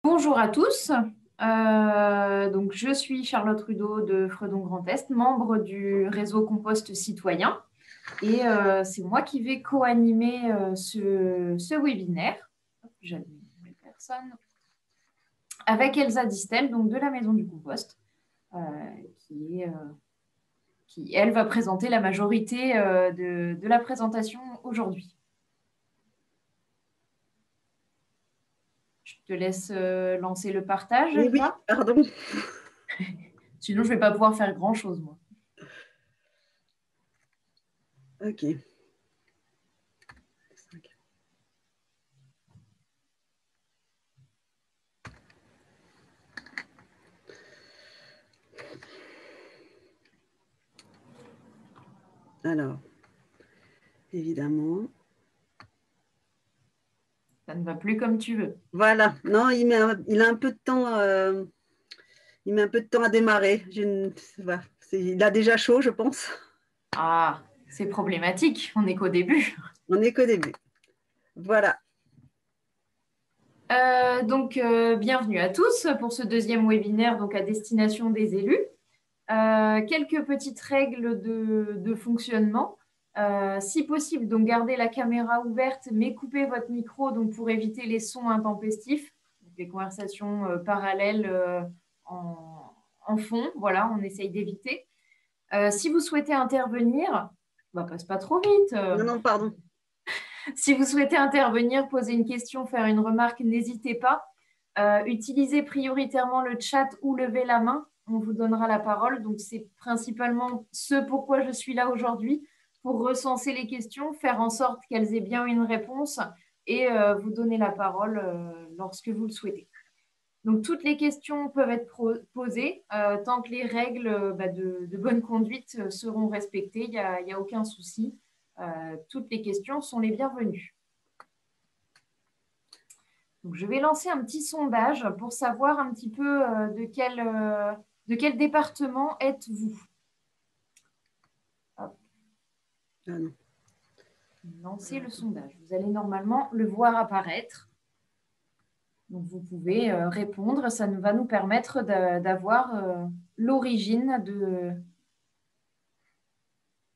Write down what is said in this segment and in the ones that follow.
Bonjour à tous. Donc, je suis Charlotte Rudeau de Fredon Grand Est, membre du réseau Compost Citoyen. Et c'est moi qui vais co-animer ce webinaire. J'admets une nouvelle personne. Avec Elsa Distel, donc de la Maison du Compost, euh, qui, est, qui, elle, va présenter la majorité de la présentation aujourd'hui. Je te laisse lancer le partage, Oui, oui, Elsa. pardon. Sinon, je ne vais pas pouvoir faire grand-chose, moi. Ok. Alors, évidemment. Ça ne va plus comme tu veux. Voilà. Non, il a un peu de temps. Il met un peu de temps à démarrer. Voilà. Il a déjà chaud, je pense. Ah, c'est problématique. On n'est qu'au début. On n'est qu'au début. Voilà. Bienvenue à tous pour ce deuxième webinaire donc à destination des élus. Quelques petites règles de fonctionnement. Si possible, donc gardez la caméra ouverte, mais coupez votre micro donc pour éviter les sons intempestifs, donc les conversations parallèles en fond. Voilà, on essaye d'éviter. Si vous souhaitez intervenir, bah, passe pas trop vite. Non, non, pardon. Si vous souhaitez intervenir, poser une question, faire une remarque, n'hésitez pas. Utilisez prioritairement le chat ou levez la main. On vous donnera la parole. Donc, c'est principalement ce pourquoi je suis là aujourd'hui, pour recenser les questions, faire en sorte qu'elles aient bien une réponse et vous donner la parole lorsque vous le souhaitez. Donc, toutes les questions peuvent être posées tant que les règles de bonne conduite seront respectées. Il n'y a aucun souci. Toutes les questions sont les bienvenues. Donc, je vais lancer un petit sondage pour savoir un petit peu de quel département êtes-vous. Ah, non. Lancez le sondage. Vous allez normalement le voir apparaître. Donc, vous pouvez répondre. Ça va nous permettre d'avoir l'origine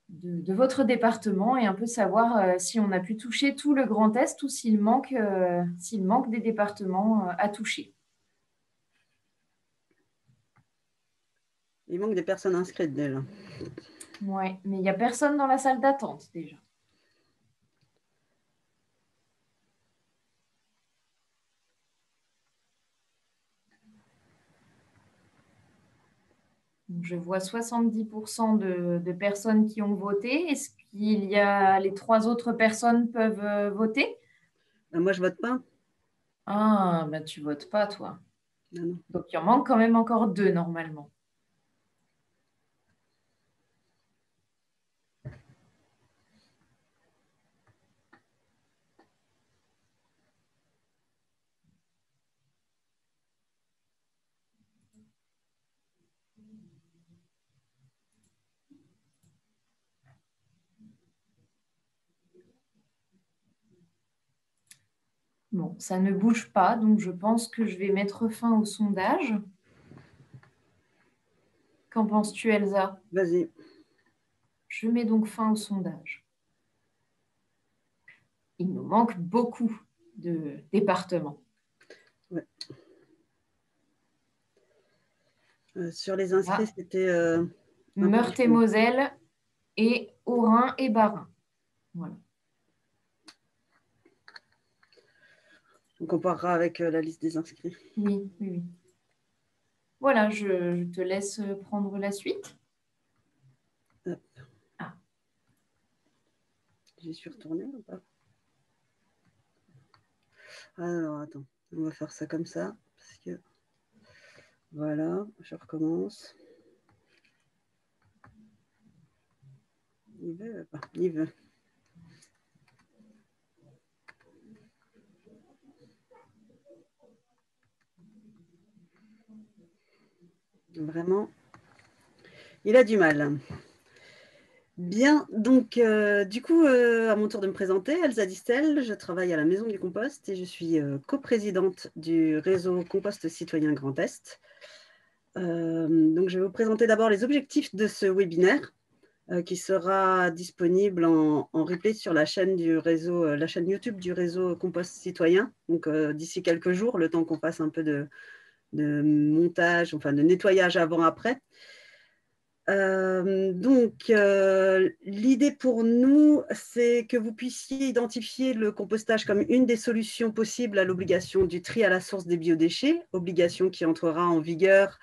de votre département et un peu savoir si on a pu toucher tout le Grand Est ou s'il manque des départements à toucher. Il manque des personnes inscrites déjà. Oui, mais il n'y a personne dans la salle d'attente déjà. Donc, je vois 70% de personnes qui ont voté. Est-ce qu'il y a les trois autres personnes peuvent voter? Moi, je vote pas. Ah, bah tu votes pas, toi. Non, non. Donc, il en manque quand même encore deux normalement. Bon, ça ne bouge pas, donc je pense que je vais mettre fin au sondage. Qu'en penses-tu, Elsa? Vas-y. Je mets donc fin au sondage. Il nous manque beaucoup de départements. Ouais. Sur les inscrits, Ah, c'était un peu différent. Meurthe-et-Moselle et Haut-Rhin et Bas-Rhin. Voilà. On comparera avec la liste des inscrits. Oui, oui, oui. Voilà, je te laisse prendre la suite. Hop. Ah, J'y suis retournée ou pas? Alors, attends. On va faire ça comme ça. Parce que... Voilà, je recommence. Il veut pas. Il veut. Vraiment, il a du mal. Bien, donc du coup, à mon tour de me présenter, Elsa Distel, je travaille à la Maison du Compost et je suis coprésidente du réseau Compost Citoyen Grand Est. Donc je vais vous présenter d'abord les objectifs de ce webinaire qui sera disponible en replay sur la chaîne du réseau, la chaîne YouTube du réseau Compost Citoyen. Donc d'ici quelques jours, le temps qu'on fasse un peu de montage, enfin de nettoyage avant-après. L'idée pour nous, c'est que vous puissiez identifier le compostage comme une des solutions possibles à l'obligation du tri à la source des biodéchets, obligation qui entrera en vigueur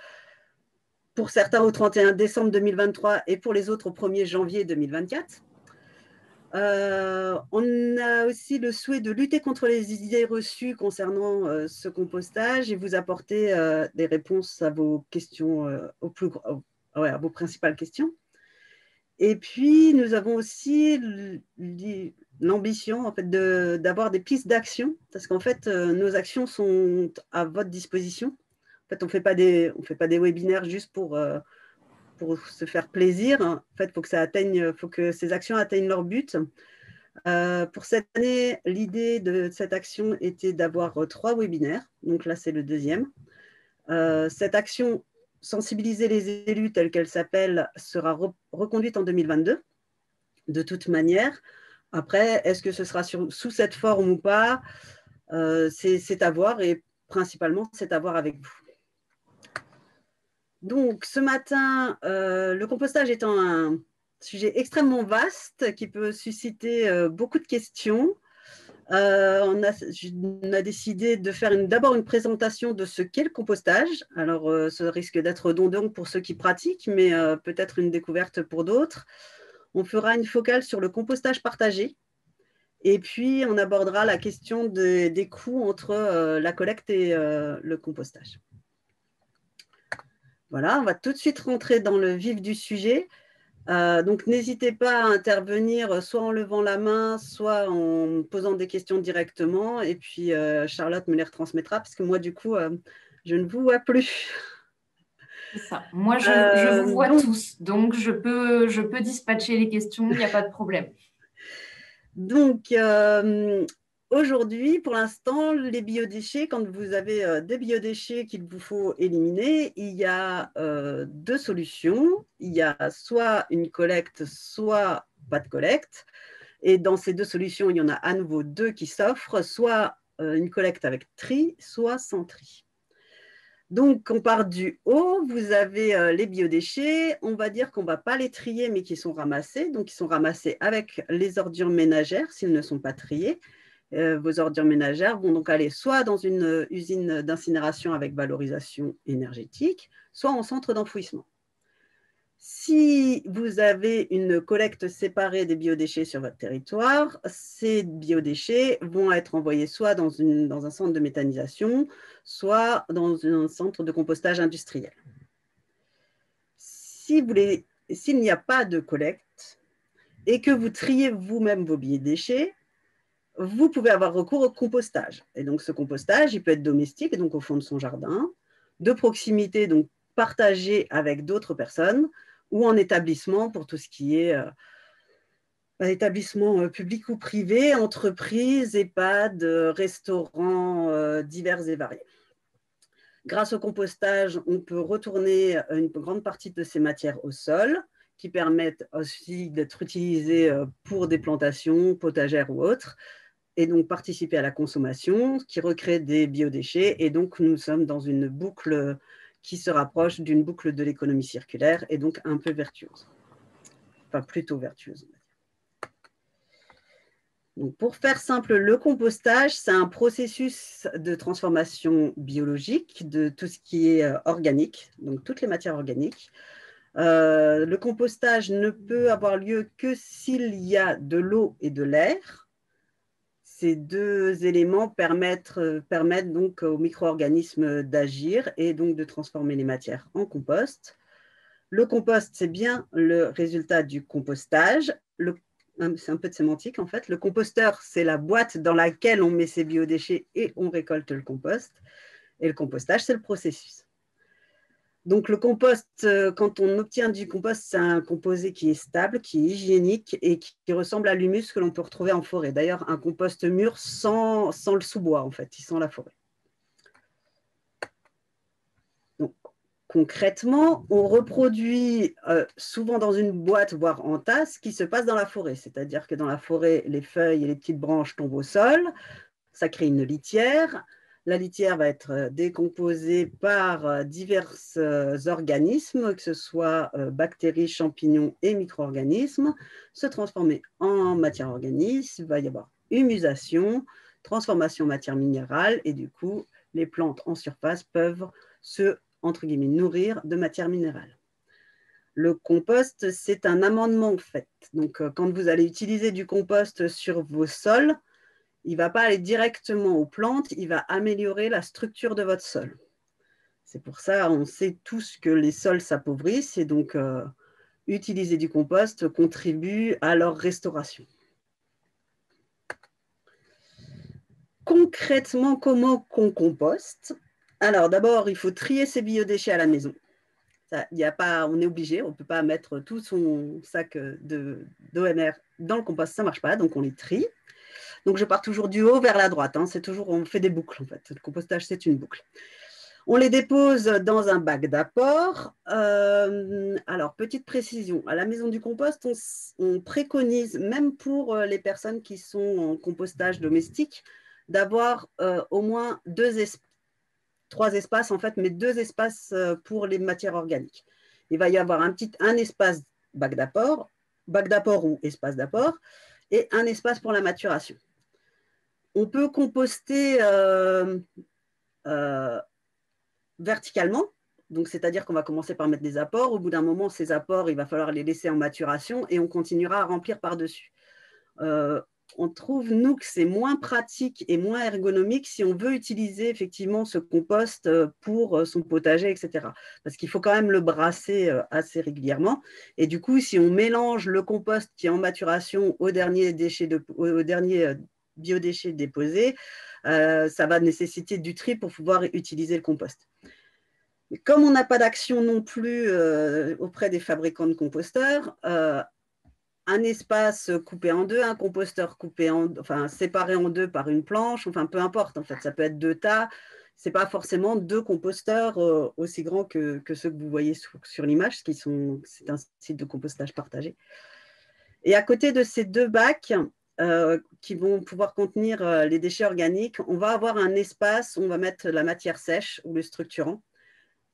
pour certains au 31 décembre 2023 et pour les autres au 1er janvier 2024. On a aussi le souhait de lutter contre les idées reçues concernant ce compostage et vous apporter des réponses à vos questions, à vos principales questions. Et puis, nous avons aussi l'ambition en fait, d'avoir des pistes d'action, parce qu'en fait, nos actions sont à votre disposition. En fait, on ne fait pas des webinaires juste pour se faire plaisir. En fait, faut que ces actions atteignent leur but. Pour cette année, l'idée de cette action était d'avoir 3 webinaires. Donc là, c'est le deuxième. Cette action, sensibiliser les élus telle qu'elle s'appelle, sera reconduite en 2022, de toute manière. Après, est-ce que ce sera sous cette forme ou pas, c'est à voir et principalement, c'est à voir avec vous. Donc, ce matin, le compostage étant un sujet extrêmement vaste qui peut susciter beaucoup de questions, on a décidé de faire d'abord une présentation de ce qu'est le compostage. Alors, ça risque d'être redondant pour ceux qui pratiquent, mais peut-être une découverte pour d'autres. On fera une focale sur le compostage partagé. Et puis, on abordera la question des coûts entre la collecte et le compostage. Voilà, on va tout de suite rentrer dans le vif du sujet. Donc, n'hésitez pas à intervenir soit en levant la main, soit en posant des questions directement. Et puis, Charlotte me les retransmettra parce que moi, du coup, je ne vous vois plus. C'est ça. Moi, je vous vois tous. Donc, je peux dispatcher les questions. Il n'y a pas de problème. Donc, aujourd'hui, pour l'instant, les biodéchets, quand vous avez des biodéchets qu'il vous faut éliminer, il y a 2 solutions. Il y a soit une collecte, soit pas de collecte. Et dans ces 2 solutions, il y en a à nouveau 2 qui s'offrent, soit une collecte avec tri, soit sans tri. Donc, on part du haut, vous avez les biodéchets, on va dire qu'on ne va pas les trier, mais qui sont ramassés. Donc, ils sont ramassés avec les ordures ménagères, s'ils ne sont pas triés. Vos ordures ménagères vont donc aller soit dans une usine d'incinération avec valorisation énergétique, soit en centre d'enfouissement. Si vous avez une collecte séparée des biodéchets sur votre territoire, ces biodéchets vont être envoyés soit dans un centre de méthanisation, soit dans un centre de compostage industriel. S'il n'y a pas de collecte et que vous triez vous-même vos biodéchets, vous pouvez avoir recours au compostage. Et donc, ce compostage, il peut être domestique, donc au fond de son jardin, de proximité, donc partagé avec d'autres personnes, ou en établissement pour tout ce qui est établissement public ou privé, entreprises, EHPAD, restaurants divers et variés. Grâce au compostage, on peut retourner une grande partie de ces matières au sol, qui permettent aussi d'être utilisées pour des plantations potagères ou autres, et donc participer à la consommation, qui recrée des biodéchets. Et donc, nous sommes dans une boucle qui se rapproche d'une boucle de l'économie circulaire et donc un peu vertueuse. Enfin, plutôt vertueuse. Donc, pour faire simple, le compostage, c'est un processus de transformation biologique de tout ce qui est organique, donc toutes les matières organiques. Le compostage ne peut avoir lieu que s'il y a de l'eau et de l'air. Ces 2 éléments permettent donc aux micro-organismes d'agir et donc de transformer les matières en compost. Le compost, c'est bien le résultat du compostage. C'est un peu de sémantique en fait. Le composteur, c'est la boîte dans laquelle on met ses biodéchets et on récolte le compost. Et le compostage, c'est le processus. Donc, le compost, quand on obtient du compost, c'est un composé qui est stable, qui est hygiénique et qui ressemble à l'humus que l'on peut retrouver en forêt. D'ailleurs, un compost mûr sans le sous-bois, en fait, il sent la forêt. Donc, concrètement, on reproduit souvent dans une boîte, voire en tasse, ce qui se passe dans la forêt. C'est-à-dire que dans la forêt, les feuilles et les petites branches tombent au sol, ça crée une litière. La litière va être décomposée par divers organismes, que ce soit bactéries, champignons et micro-organismes, se transformer en matière organique. Il va y avoir humusation, transformation en matière minérale, et du coup, les plantes en surface peuvent se, entre guillemets, nourrir de matière minérale. Le compost, c'est un amendement en fait. Donc, quand vous allez utiliser du compost sur vos sols, il ne va pas aller directement aux plantes, il va améliorer la structure de votre sol. C'est pour ça, on sait tous que les sols s'appauvrissent et donc utiliser du compost contribue à leur restauration. Concrètement, comment qu'on composte? Alors d'abord, il faut trier ses biodéchets à la maison. Ça, y a pas, on est obligé, on ne peut pas mettre tout son sac d'OMR dans le compost, ça ne marche pas, donc on les trie. Donc, je pars toujours du haut vers la droite. Hein. C'est toujours, on fait des boucles, en fait. Le compostage, c'est une boucle. On les dépose dans un bac d'apport. Alors, petite précision, à la maison du compost, on préconise, même pour les personnes qui sont en compostage domestique, d'avoir au moins 3 espaces, en fait, mais 2 espaces pour les matières organiques. Il va y avoir un espace bac d'apport ou espace d'apport, et un espace pour la maturation. On peut composter verticalement, donc c'est-à-dire qu'on va commencer par mettre des apports. Au bout d'un moment, ces apports, il va falloir les laisser en maturation et on continuera à remplir par-dessus. On trouve, nous, que c'est moins pratique et moins ergonomique si on veut utiliser effectivement ce compost pour son potager, etc. Parce qu'il faut quand même le brasser assez régulièrement. Et du coup, si on mélange le compost qui est en maturation aux derniers biodéchets déposés, ça va nécessiter du tri pour pouvoir utiliser le compost. Mais comme on n'a pas d'action non plus auprès des fabricants de composteurs, un espace coupé en deux, un composteur séparé en deux par une planche, enfin peu importe, en fait, ça peut être 2 tas, ce n'est pas forcément 2 composteurs aussi grands que ceux que vous voyez sur l'image, c'est un site de compostage partagé. Et à côté de ces 2 bacs qui vont pouvoir contenir les déchets organiques, on va avoir un espace où on va mettre la matière sèche ou le structurant.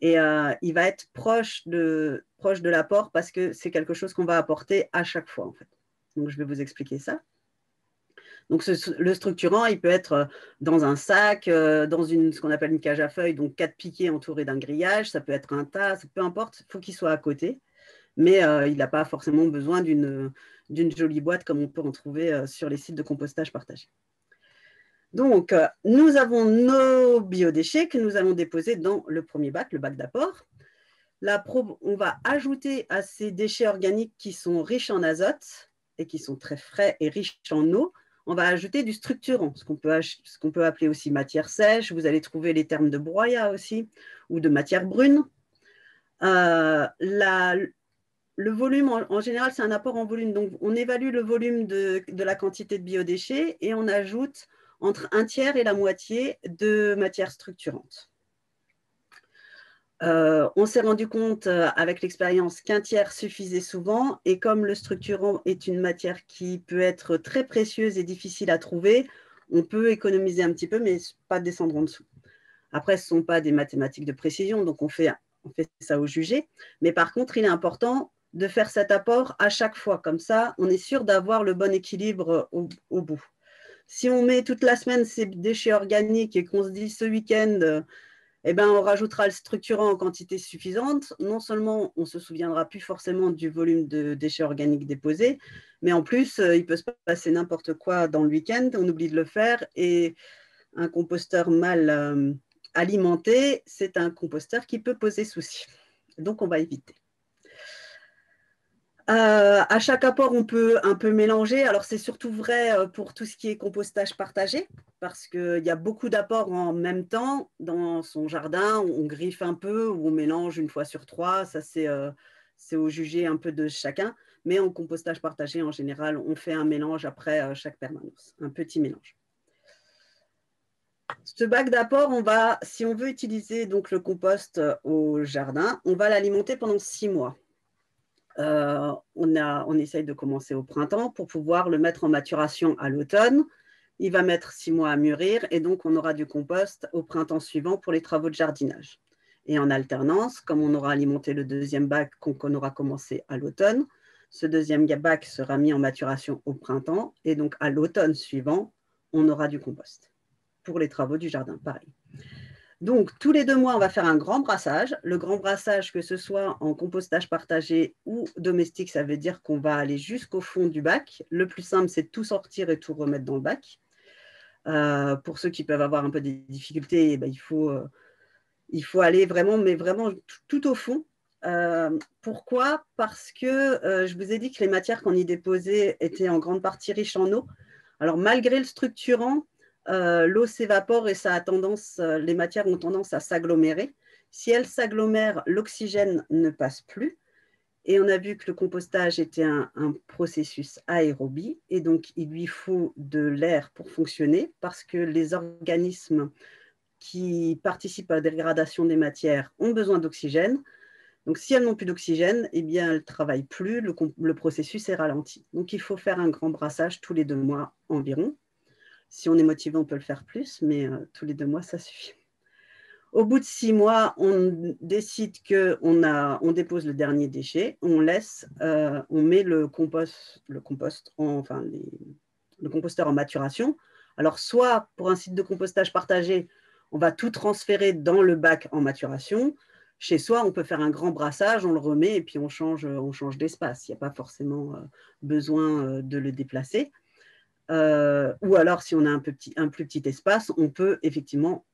Et il va être proche de l'apport parce que c'est quelque chose qu'on va apporter à chaque fois, en fait. Donc, je vais vous expliquer ça. Donc, le structurant, il peut être dans un sac, dans ce qu'on appelle une cage à feuilles, donc 4 piquets entourés d'un grillage. Ça peut être un tas, peu importe, il faut qu'il soit à côté. Mais il n'a pas forcément besoin d'une jolie boîte comme on peut en trouver sur les sites de compostage partagé. Donc, nous avons nos biodéchets que nous allons déposer dans le premier bac, le bac d'apport. On va ajouter à ces déchets organiques qui sont riches en azote et qui sont très frais et riches en eau, on va ajouter du structurant, ce qu'on peut appeler aussi matière sèche. Vous allez trouver les termes de broyat aussi, ou de matière brune. Le volume, en général, c'est un apport en volume. Donc, on évalue le volume de la quantité de biodéchets et on ajoute entre 1/3 et la moitié de matière structurante. On s'est rendu compte avec l'expérience qu'1/3 suffisait souvent et comme le structurant est une matière qui peut être très précieuse et difficile à trouver, on peut économiser un petit peu, mais pas descendre en dessous. Après, ce ne sont pas des mathématiques de précision, donc on fait ça au jugé. Mais par contre, il est important de faire cet apport à chaque fois. Comme ça, on est sûr d'avoir le bon équilibre au bout. Si on met toute la semaine ces déchets organiques et qu'on se dit ce week-end, on rajoutera le structurant en quantité suffisante, non seulement on ne se souviendra plus forcément du volume de déchets organiques déposés, mais en plus, il peut se passer n'importe quoi dans le week-end, on oublie de le faire et un composteur mal alimenté, c'est un composteur qui peut poser souci. Donc, on va éviter. À chaque apport, on peut un peu mélanger. Alors, c'est surtout vrai pour tout ce qui est compostage partagé, parce qu'il y a beaucoup d'apports en même temps dans son jardin. On griffe un peu ou on mélange une fois sur trois. Ça, c'est au jugé un peu de chacun. Mais en compostage partagé, en général, on fait un mélange après chaque permanence, un petit mélange. Ce bac d'apport, si on veut utiliser donc le compost au jardin, on va l'alimenter pendant 6 mois. On essaye de commencer au printemps pour pouvoir le mettre en maturation à l'automne. Il va mettre 6 mois à mûrir et donc on aura du compost au printemps suivant pour les travaux de jardinage. Et en alternance, comme on aura alimenté le deuxième bac qu'on aura commencé à l'automne, ce deuxième bac sera mis en maturation au printemps et donc à l'automne suivant, on aura du compost pour les travaux du jardin, pareil. Donc, tous les 2 mois, on va faire un grand brassage. Le grand brassage, que ce soit en compostage partagé ou domestique, ça veut dire qu'on va aller jusqu'au fond du bac. Le plus simple, c'est de tout sortir et tout remettre dans le bac. Pour ceux qui peuvent avoir un peu des difficultés, eh ben, il faut aller vraiment, mais vraiment tout au fond. Pourquoi? Parce que je vous ai dit que les matières qu'on y déposait étaient en grande partie riches en eau. Alors, malgré le structurant, l'eau s'évapore et les matières ont tendance à s'agglomérer. Si elles s'agglomèrent, l'oxygène ne passe plus. Et on a vu que le compostage était un processus aérobie et donc il lui faut de l'air pour fonctionner parce que les organismes qui participent à la dégradation des matières ont besoin d'oxygène. Donc, si elles n'ont plus d'oxygène, eh bien, elles ne travaillent plus, le processus est ralenti. Donc, il faut faire un grand brassage tous les 2 mois environ. Si on est motivé, on peut le faire plus, mais tous les 2 mois, ça suffit. Au bout de 6 mois, on décide qu'on dépose le dernier déchet, on met le composteur en maturation. Alors, soit pour un site de compostage partagé, on va tout transférer dans le bac en maturation. Chez soi, on peut faire un grand brassage, on le remet et puis on change d'espace. Il n'y a pas forcément besoin de le déplacer. Ou alors, si on a un plus petit espace, on peut effectivement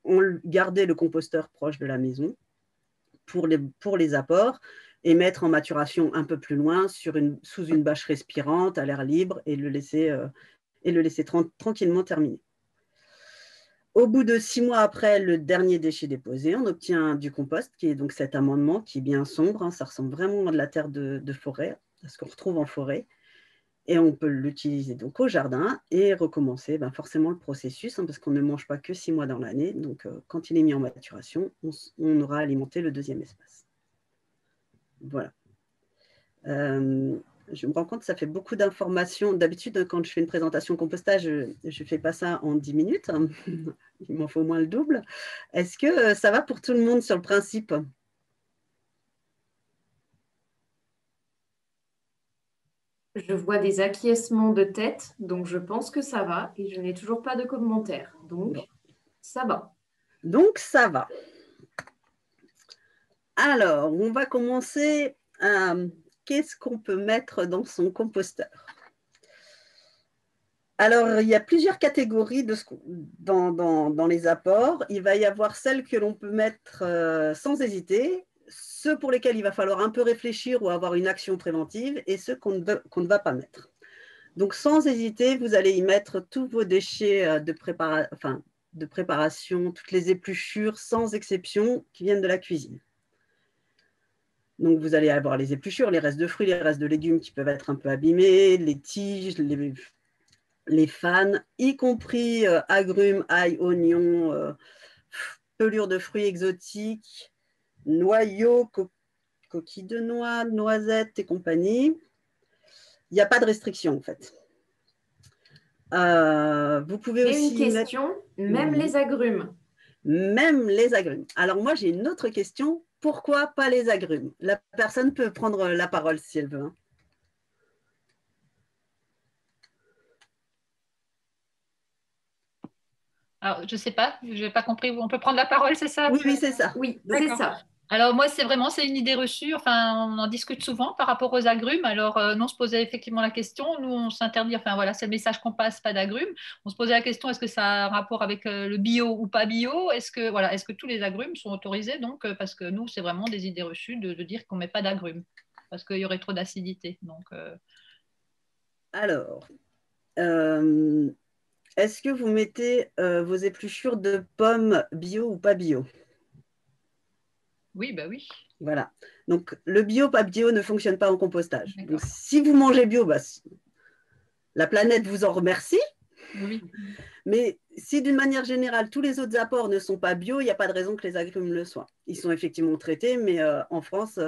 garder le composteur proche de la maison pour les apports et mettre en maturation un peu plus loin sous une bâche respirante à l'air libre et le laisser tranquillement terminer. Au bout de 6 mois après le dernier déchet déposé, on obtient du compost, qui est donc cet amendement qui est bien sombre. Ça ressemble vraiment à de la terre de forêt, à ce qu'on retrouve en forêt. Et on peut l'utiliser donc au jardin et recommencer forcément le processus, parce qu'on ne mange pas que 6 mois dans l'année. Donc, quand il est mis en maturation, on aura alimenté le deuxième espace. Voilà. Je me rends compte que ça fait beaucoup d'informations. D'habitude, quand je fais une présentation compostage, je ne fais pas ça en 10 minutes. Il m'en faut au moins le double. Est-ce que ça va pour tout le monde sur le principe? Je vois des acquiescements de tête, donc je pense que ça va et je n'ai toujours pas de commentaires. Donc, bon. Ça va. Donc, ça va. Alors, on va commencer. Qu'est-ce qu'on peut mettre dans son composteur? Alors, il y a plusieurs catégories dans les apports. Il va y avoir celles que l'on peut mettre sans hésiter, ceux pour lesquels il va falloir un peu réfléchir ou avoir une action préventive, et ceux qu'on ne va pas mettre. Donc, sans hésiter, vous allez y mettre tous vos déchets de préparation, toutes les épluchures, sans exception, qui viennent de la cuisine. Donc, vous allez avoir les épluchures, les restes de fruits, les restes de légumes qui peuvent être un peu abîmés, les tiges, les fans, y compris agrumes, ail, oignons, pelures de fruits exotiques, noyaux, coquilles de noix, noisettes et compagnie. Il n'y a pas de restriction en fait. Vous pouvez Et aussi une question, même les agrumes. Même les agrumes. Alors moi, j'ai une autre question. Pourquoi pas les agrumes? La personne peut prendre la parole si elle veut. Alors, je ne sais pas, je n'ai pas compris. On peut prendre la parole, c'est ça? Oui, c'est ça. Oui, c'est ça. Alors moi, c'est une idée reçue. Enfin, on en discute souvent par rapport aux agrumes. Alors, nous, on se posait effectivement la question. Nous, on s'interdit. Enfin, voilà, c'est le message qu'on passe, pas d'agrumes. On se posait la question, est-ce que ça a un rapport avec le bio ou pas bio? Est-ce que tous les agrumes sont autorisés? Donc, parce que nous, c'est vraiment des idées reçues de dire qu'on met pas d'agrumes parce qu'il y aurait trop d'acidité. Donc, Alors, est-ce que vous mettez vos épluchures de pommes bio ou pas bio? Oui, bah oui. Voilà. Donc, le bio, pas bio ne fonctionne pas en compostage. D'accord. Donc, si vous mangez bio, bah, la planète vous en remercie. Oui. Mais si d'une manière générale, tous les autres apports ne sont pas bio, il n'y a pas de raison que les agrumes le soient. Ils sont effectivement traités, mais en France,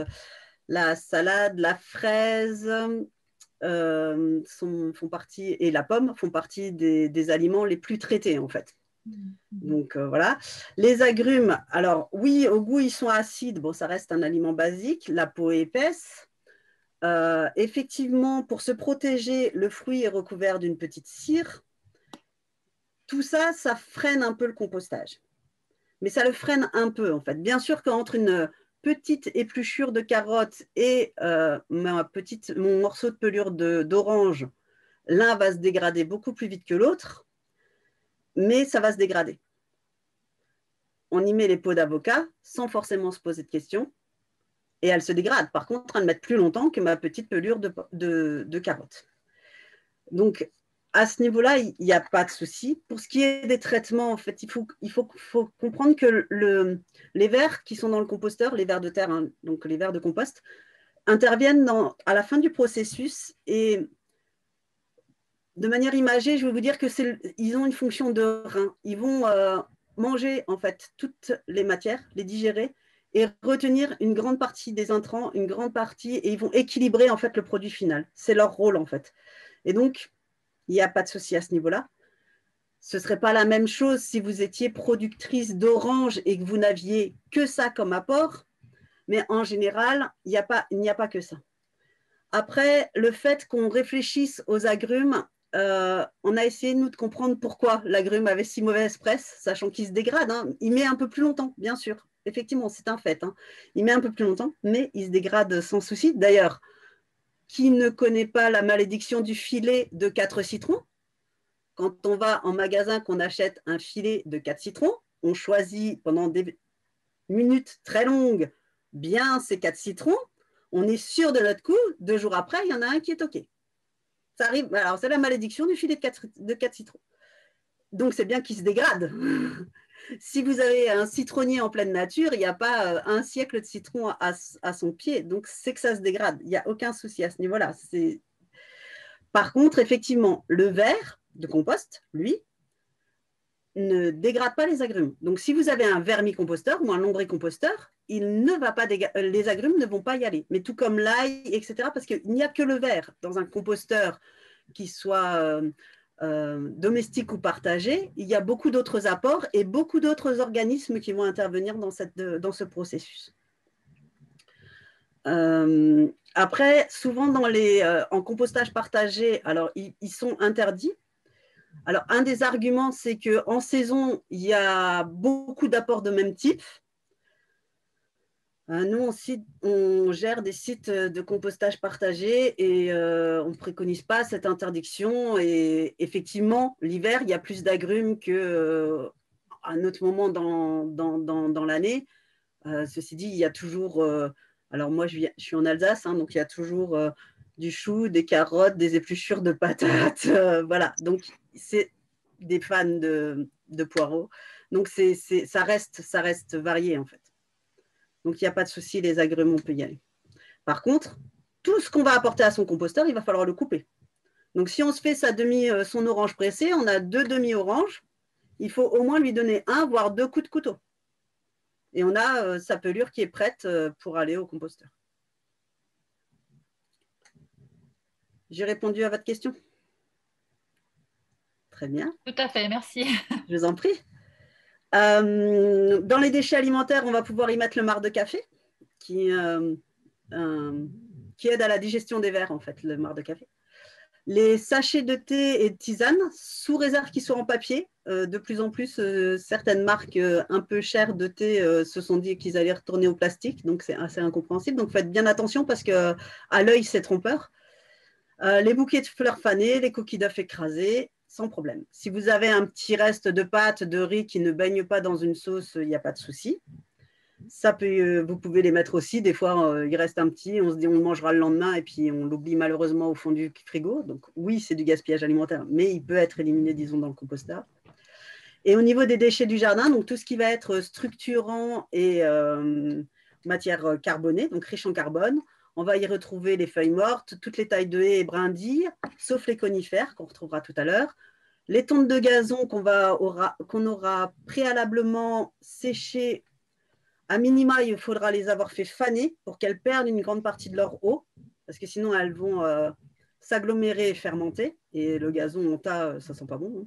la salade, la fraise font partie, et la pomme font partie des aliments les plus traités, en fait. Donc voilà. Les agrumes, alors oui, au goût, ils sont acides. Bon, ça reste un aliment basique. La peau est épaisse. Effectivement, pour se protéger, le fruit est recouvert d'une petite cire. Tout ça, ça freine un peu le compostage. Mais ça le freine un peu, en fait. Bien sûr qu'entre une petite épluchure de carotte et mon morceau de pelure d'orange, l'un va se dégrader beaucoup plus vite que l'autre, mais ça va se dégrader. On y met les peaux d'avocat sans forcément se poser de questions, et elles se dégradent. Par contre, elles mettent plus longtemps que ma petite pelure de carotte. Donc, à ce niveau-là, il n'y a pas de souci. Pour ce qui est des traitements, en fait, il faut comprendre que les vers qui sont dans le composteur, les vers de terre, hein, donc les vers de compost, interviennent à la fin du processus, et de manière imagée, je vais vous dire qu'ils ont une fonction de rein. Ils vont manger en fait toutes les matières, les digérer et retenir une grande partie des intrants, une grande partie, et ils vont équilibrer en fait le produit final. C'est leur rôle en fait. Et donc, il n'y a pas de souci à ce niveau-là. Ce ne serait pas la même chose si vous étiez productrice d'oranges et que vous n'aviez que ça comme apport, mais en général, il n'y a pas que ça. Après, le fait qu'on réfléchisse aux agrumes, on a essayé, nous, de comprendre pourquoi l'agrume avait si mauvaise presse, sachant qu'il se dégrade. Hein. Il met un peu plus longtemps, bien sûr. Effectivement, c'est un fait. Hein. Il met un peu plus longtemps, mais il se dégrade sans souci. D'ailleurs, qui ne connaît pas la malédiction du filet de 4 citrons? Quand on va en magasin, qu'on achète un filet de 4 citrons, on choisit pendant des minutes très longues bien ces 4 citrons. On est sûr de notre coup, 2 jours après, il y en a un qui est OK. Ça arrive, alors c'est la malédiction du filet de 4 citrons. Donc c'est bien qu'il se dégrade. Si vous avez un citronnier en pleine nature, il n'y a pas un siècle de citron à son pied. Donc c'est que ça se dégrade. Il n'y a aucun souci à ce niveau-là. Par contre, effectivement, le verre de compost, lui, ne dégrade pas les agrumes. Donc, si vous avez un vermicomposteur ou un lombricomposteur, les agrumes ne vont pas y aller. Mais tout comme l'ail, etc., parce qu'il n'y a que le verre dans un composteur qui soit domestique ou partagé. Il y a beaucoup d'autres apports et beaucoup d'autres organismes qui vont intervenir dans ce processus. Après, souvent en compostage partagé, alors ils sont interdits. Alors, un des arguments, c'est qu'en saison, il y a beaucoup d'apports de même type. Nous, on gère des sites de compostage partagé et on ne préconise pas cette interdiction. Et effectivement, l'hiver, il y a plus d'agrumes qu'à un autre moment dans l'année. Ceci dit, il y a toujours… alors moi, je suis en Alsace, hein, donc il y a toujours du chou, des carottes, des épluchures de patates. Voilà, donc c'est des fans de poireaux. Donc ça reste varié en fait. Donc il n'y a pas de souci, les agrumes, on peut y aller. Par contre, tout ce qu'on va apporter à son composteur, il va falloir le couper. Donc si on se fait son orange pressé, on a 2 demi-oranges, il faut au moins lui donner 1 voire 2 coups de couteau. Et on a sa pelure qui est prête pour aller au composteur. J'ai répondu à votre question? Très bien. Tout à fait, merci. Je vous en prie. Dans les déchets alimentaires, on va pouvoir y mettre le marc de café, qui aide à la digestion des vers, en fait, le marc de café. Les sachets de thé et de tisane, sous réserve qu'ils soient en papier. De plus en plus, certaines marques un peu chères de thé se sont dit qu'ils allaient retourner au plastique, donc c'est assez incompréhensible. Donc faites bien attention parce qu'à l'œil, c'est trompeur. Les bouquets de fleurs fanées, les coquilles d'œufs écrasées, sans problème. Si vous avez un petit reste de pâte, de riz qui ne baigne pas dans une sauce, il n'y a pas de souci. Vous pouvez les mettre aussi. Des fois, il reste un petit, on se dit on le mangera le lendemain et puis on l'oublie malheureusement au fond du frigo. Donc oui, c'est du gaspillage alimentaire, mais il peut être éliminé, disons, dans le composteur. Et au niveau des déchets du jardin, donc tout ce qui va être structurant et matière carbonée, donc riche en carbone, on va y retrouver les feuilles mortes, toutes les tailles de haies et brindilles, sauf les conifères qu'on retrouvera tout à l'heure. Les tontes de gazon qu'on aura préalablement séchées. À minima, il faudra les avoir fait faner pour qu'elles perdent une grande partie de leur eau, parce que sinon elles vont s'agglomérer et fermenter. Et le gazon en tas, ça sent pas bon. Hein.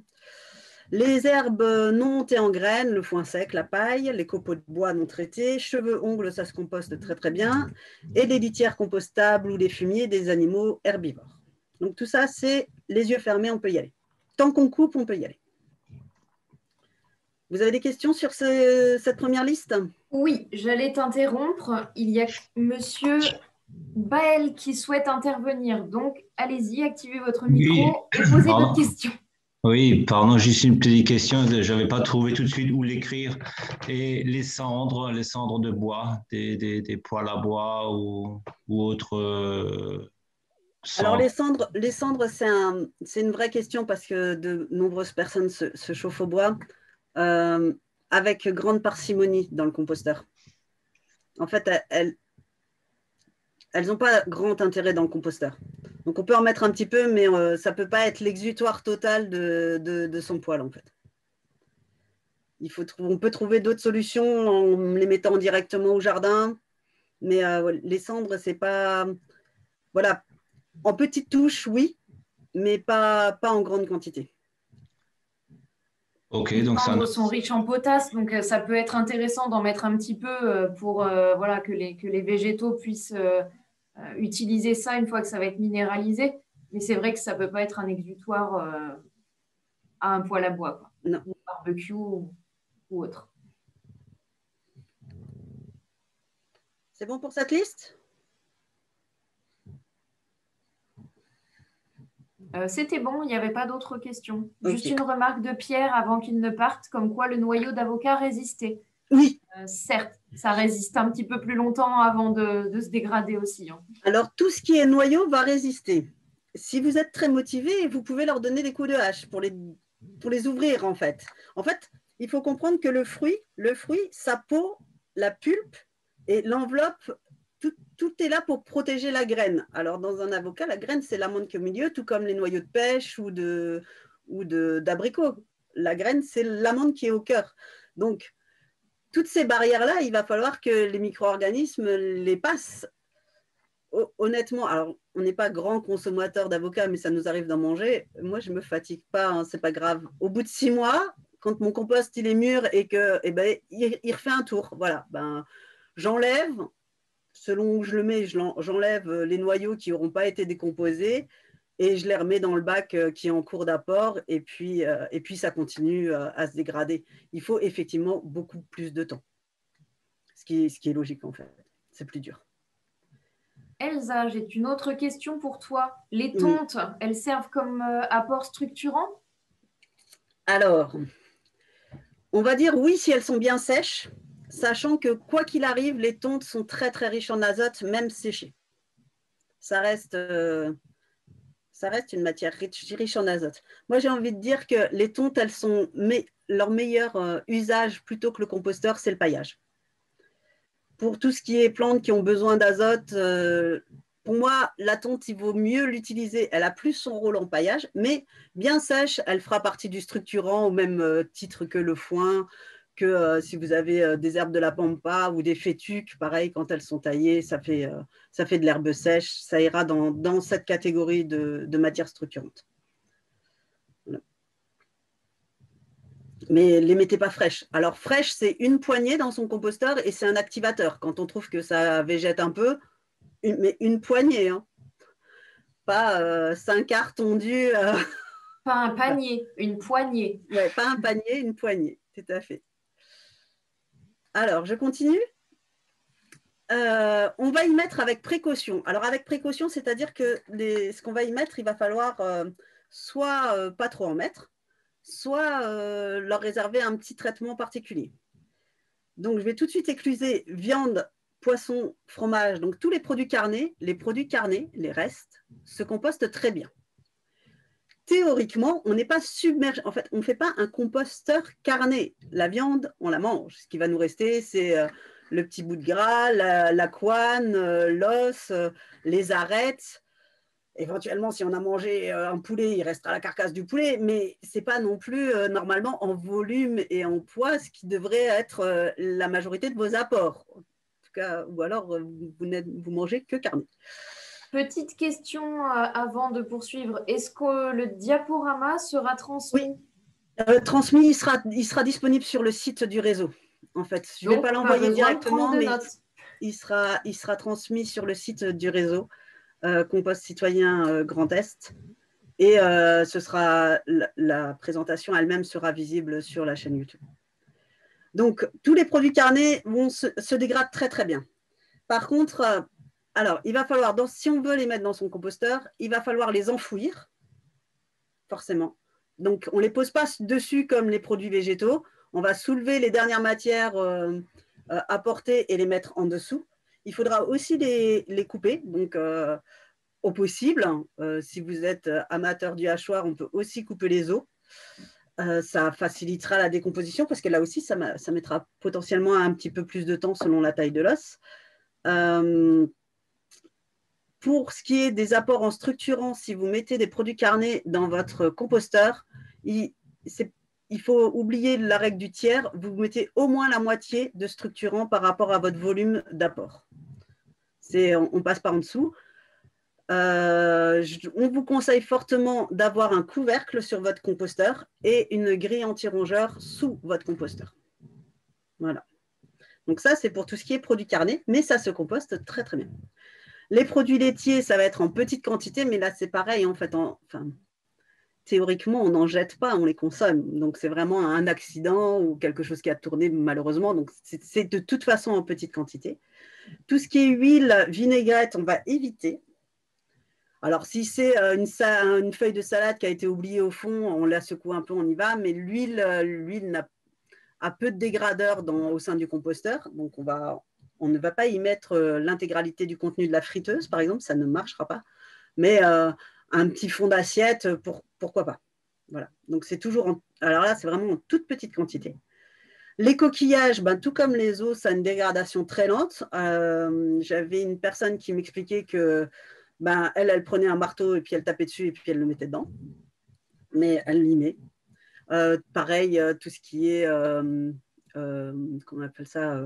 Les herbes non montées en graines, le foin sec, la paille, les copeaux de bois non traités, cheveux, ongles, ça se composte très très bien, et des litières compostables ou des fumiers des animaux herbivores. Donc tout ça, c'est les yeux fermés, on peut y aller. Tant qu'on coupe, on peut y aller. Vous avez des questions sur cette première liste? Oui, j'allais t'interrompre. Il y a Monsieur Baël qui souhaite intervenir. Donc, allez-y, activez votre micro et posez votre question. Oui, pardon, juste une petite question. Je n'avais pas trouvé tout de suite où l'écrire. Et les cendres de bois, des poêles à bois ou autres Alors cendres. les cendres, c'est une vraie question parce que de nombreuses personnes se chauffent au bois avec grande parcimonie dans le composteur. En fait, elles n'ont pas grand intérêt dans le composteur. Donc on peut en mettre un petit peu, mais ça ne peut pas être l'exutoire total de son poêle en fait. On peut trouver d'autres solutions en les mettant directement au jardin, mais les cendres, c'est pas... Voilà, en petites touches, oui, mais pas en grande quantité. Ok, Les donc cendres sont riches en potasse, donc ça peut être intéressant d'en mettre un petit peu pour voilà, que les végétaux puissent utiliser ça une fois que ça va être minéralisé. Mais c'est vrai que ça ne peut pas être un exutoire à un poêle à bois, quoi. Non. Ou barbecue ou autre. C'est bon pour cette liste? C'était bon, il n'y avait pas d'autres questions. Okay. Juste une remarque de Pierre avant qu'il ne parte, comme quoi le noyau d'avocat résistait. Oui. Certes, ça résiste un petit peu plus longtemps avant de se dégrader aussi. Hein. Alors, tout ce qui est noyau va résister. Si vous êtes très motivé, vous pouvez leur donner des coups de hache pour les ouvrir, en fait. En fait, il faut comprendre que le fruit, sa peau, la pulpe et l'enveloppe, tout est là pour protéger la graine. Alors, dans un avocat, la graine, c'est l'amande qui est au milieu, tout comme les noyaux de pêche ou d'abricot. La graine, c'est l'amande qui est au cœur. Donc, toutes ces barrières-là, il va falloir que les micro-organismes les passent. Honnêtement, alors on n'est pas grand consommateur d'avocats, mais ça nous arrive d'en manger. Moi, je ne me fatigue pas, hein, c'est pas grave. Au bout de 6 mois, quand mon compost il est mûr et que, il refait un tour. Voilà, j'enlève, selon où je le mets, j'enlève les noyaux qui n'auront pas été décomposés et je les remets dans le bac qui est en cours d'apport et puis ça continue à se dégrader. Il faut effectivement beaucoup plus de temps, ce qui est logique en fait. C'est plus dur. Elsa, j'ai une autre question pour toi. Les tontes, elles servent comme apport structurant? Alors, on va dire oui si elles sont bien sèches, sachant que quoi qu'il arrive, les tontes sont très très riches en azote, même séchées. Ça reste une matière riche en azote. Moi, j'ai envie de dire que les tontes, leur meilleur usage plutôt que le composteur, c'est le paillage. Pour tout ce qui est plantes qui ont besoin d'azote, pour moi, la tonte, il vaut mieux l'utiliser. Elle a plus son rôle en paillage, mais bien sèche, elle fera partie du structurant au même titre que le foin, que si vous avez des herbes de la pampa ou des fétuques, pareil, quand elles sont taillées, ça fait de l'herbe sèche. Ça ira dans cette catégorie de matière structurante. Voilà. Mais les mettez pas fraîches. Alors, fraîche, c'est une poignée dans son composteur et c'est un activateur. Quand on trouve que ça végète un peu, mais une poignée, hein. Pas 5 quarts tondus. Pas un panier, une poignée. Ouais, pas un panier, une poignée, tout à fait. Alors, je continue. On va y mettre avec précaution. Alors, avec précaution, c'est-à-dire que ce qu'on va y mettre, il va falloir soit pas trop en mettre, soit leur réserver un petit traitement particulier. Donc, je vais tout de suite écluser viande, poisson, fromage. Donc, tous les produits carnés, les restes, se compostent très bien. Théoriquement, on n'est pas submergé. En fait, on ne fait pas un composteur carné. La viande, on la mange. Ce qui va nous rester, c'est le petit bout de gras, la couenne, l'os, les arêtes. Éventuellement, si on a mangé un poulet, il restera la carcasse du poulet, mais ce n'est pas non plus normalement en volume et en poids ce qui devrait être la majorité de vos apports. En tout cas, ou alors vous mangez que carné. Petite question avant de poursuivre. Est-ce que le diaporama sera transmis? Oui, transmis, il sera disponible sur le site du réseau. En fait, je ne vais pas l'envoyer directement, mais il sera transmis sur le site du réseau Compost Citoyen Grand Est. Et ce sera la présentation elle-même sera visible sur la chaîne YouTube. Donc, tous les produits carnés se dégradent très, très bien. Par contre, alors, il va falloir, si on veut les mettre dans son composteur, il va falloir les enfouir, forcément. Donc, on ne les pose pas dessus comme les produits végétaux. On va soulever les dernières matières apportées et les mettre en dessous. Il faudra aussi les couper, donc au possible. Si vous êtes amateur du hachoir, on peut aussi couper les os. Ça facilitera la décomposition parce que là aussi, ça mettra potentiellement un petit peu plus de temps selon la taille de l'os. Pour ce qui est des apports en structurant, si vous mettez des produits carnés dans votre composteur, il faut oublier la règle du tiers. Vous mettez au moins la moitié de structurant par rapport à votre volume d'apport. On passe par en dessous. On vous conseille fortement d'avoir un couvercle sur votre composteur et une grille anti-rongeur sous votre composteur. Voilà. Donc ça, c'est pour tout ce qui est produits carnés, mais ça se composte très, très bien. Les produits laitiers, ça va être en petite quantité, mais là, c'est pareil. En fait, théoriquement, on n'en jette pas, on les consomme. Donc, c'est vraiment un accident ou quelque chose qui a tourné malheureusement. Donc, c'est de toute façon en petite quantité. Tout ce qui est huile, vinaigrette, on va éviter. Alors, si c'est une feuille de salade qui a été oubliée au fond, on la secoue un peu, on y va. Mais l'huile a peu de dégradeurs au sein du composteur. Donc, on ne va pas y mettre l'intégralité du contenu de la friteuse, par exemple, ça ne marchera pas. Mais un petit fond d'assiette, pourquoi pas. Voilà. Donc, c'est toujours alors là, c'est vraiment en toute petite quantité. Les coquillages, tout comme les os, ça a une dégradation très lente. J'avais une personne qui m'expliquait que elle prenait un marteau et puis elle tapait dessus et puis elle le mettait dedans. Mais elle limait. Pareil, tout ce qui est, comment on appelle ça,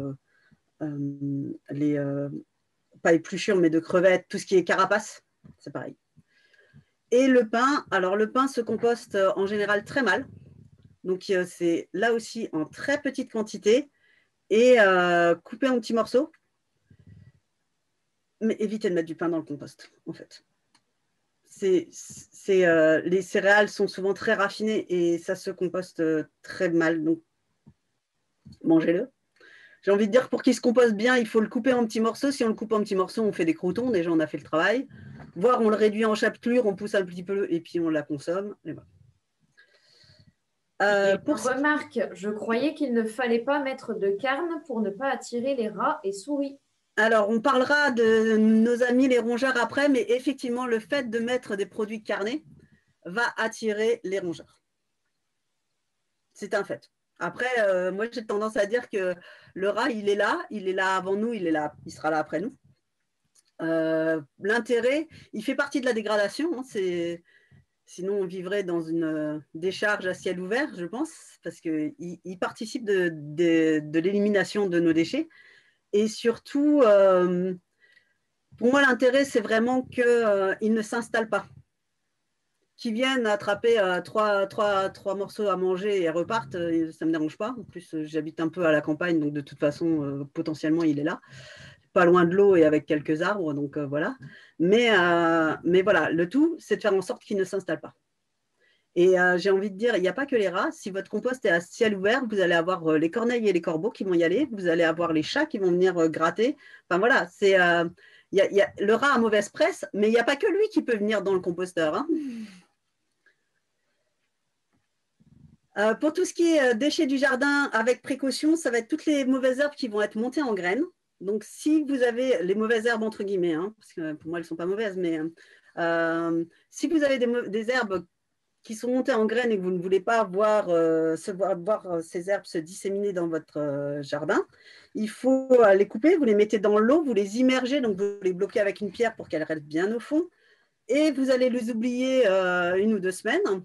pas épluchures, mais de crevettes, tout ce qui est carapace, c'est pareil. Et le pain, alors le pain se composte en général très mal. Donc, c'est là aussi en très petite quantité et coupé en petits morceaux. Mais évitez de mettre du pain dans le compost, en fait. Les céréales sont souvent très raffinées et ça se composte très mal. Donc, mangez-le. J'ai envie de dire, pour qu'il se composte bien, il faut le couper en petits morceaux. Si on le coupe en petits morceaux, on fait des croûtons. Déjà, on a fait le travail. Voire, on le réduit en chapelure, on pousse un petit peu et puis on la consomme. Et voilà. Remarque, je croyais qu'il ne fallait pas mettre de carne pour ne pas attirer les rats et souris. Alors, on parlera de nos amis les rongeurs après, mais effectivement, le fait de mettre des produits carnés va attirer les rongeurs. C'est un fait. Après, moi, j'ai tendance à dire que le rat, il est là avant nous, il sera là après nous. L'intérêt, il fait partie de la dégradation, hein, sinon on vivrait dans une décharge à ciel ouvert, je pense, parce qu'il participe de l'élimination de nos déchets. Et surtout, pour moi, l'intérêt, c'est vraiment qu'ils ne s'installent pas. Qu'ils viennent attraper trois morceaux à manger et repartent, ça ne me dérange pas. En plus, j'habite un peu à la campagne, donc de toute façon, potentiellement, il est là. Pas loin de l'eau et avec quelques arbres, donc voilà. Mais voilà, le tout, c'est de faire en sorte qu'ils ne s'installent pas. Et j'ai envie de dire, il n'y a pas que les rats. Si votre compost est à ciel ouvert, vous allez avoir les corneilles et les corbeaux qui vont y aller. Vous allez avoir les chats qui vont venir gratter. Enfin voilà, le rat a mauvaise presse, mais il n'y a pas que lui qui peut venir dans le composteur, hein. Pour tout ce qui est déchets du jardin, avec précaution, ça va être toutes les mauvaises herbes qui vont être montées en graines. Donc, si vous avez les mauvaises herbes, entre guillemets, hein, parce que pour moi, elles ne sont pas mauvaises, mais si vous avez des herbes qui sont montées en graines et que vous ne voulez pas voir ces herbes se disséminer dans votre jardin, il faut les couper, vous les mettez dans l'eau, vous les immergez, donc vous les bloquez avec une pierre pour qu'elles restent bien au fond, et vous allez les oublier 1 ou 2 semaines.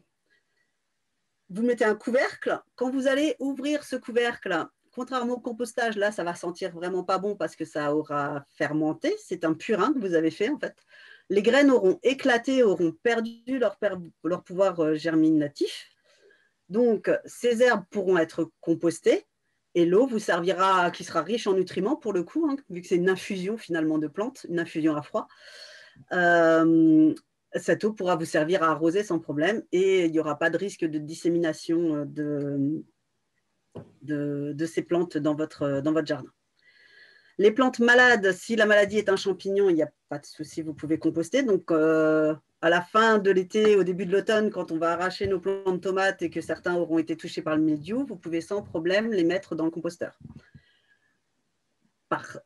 Vous mettez un couvercle. Quand vous allez ouvrir ce couvercle, contrairement au compostage, là, ça va sentir vraiment pas bon parce que ça aura fermenté. C'est un purin que vous avez fait, en fait. Les graines auront éclaté, auront perdu leur pouvoir germinatif. Donc, ces herbes pourront être compostées et l'eau vous servira, qui sera riche en nutriments pour le coup, hein, vu que c'est une infusion finalement de plantes, une infusion à froid. Cette eau pourra vous servir à arroser sans problème et il n'y aura pas de risque de dissémination de ces plantes dans votre jardin. Les plantes malades, si la maladie est un champignon, il n'y a pas de souci, vous pouvez composter. Donc, à la fin de l'été, au début de l'automne, quand on va arracher nos plants de tomates et que certains auront été touchés par le mildiou, vous pouvez sans problème les mettre dans le composteur.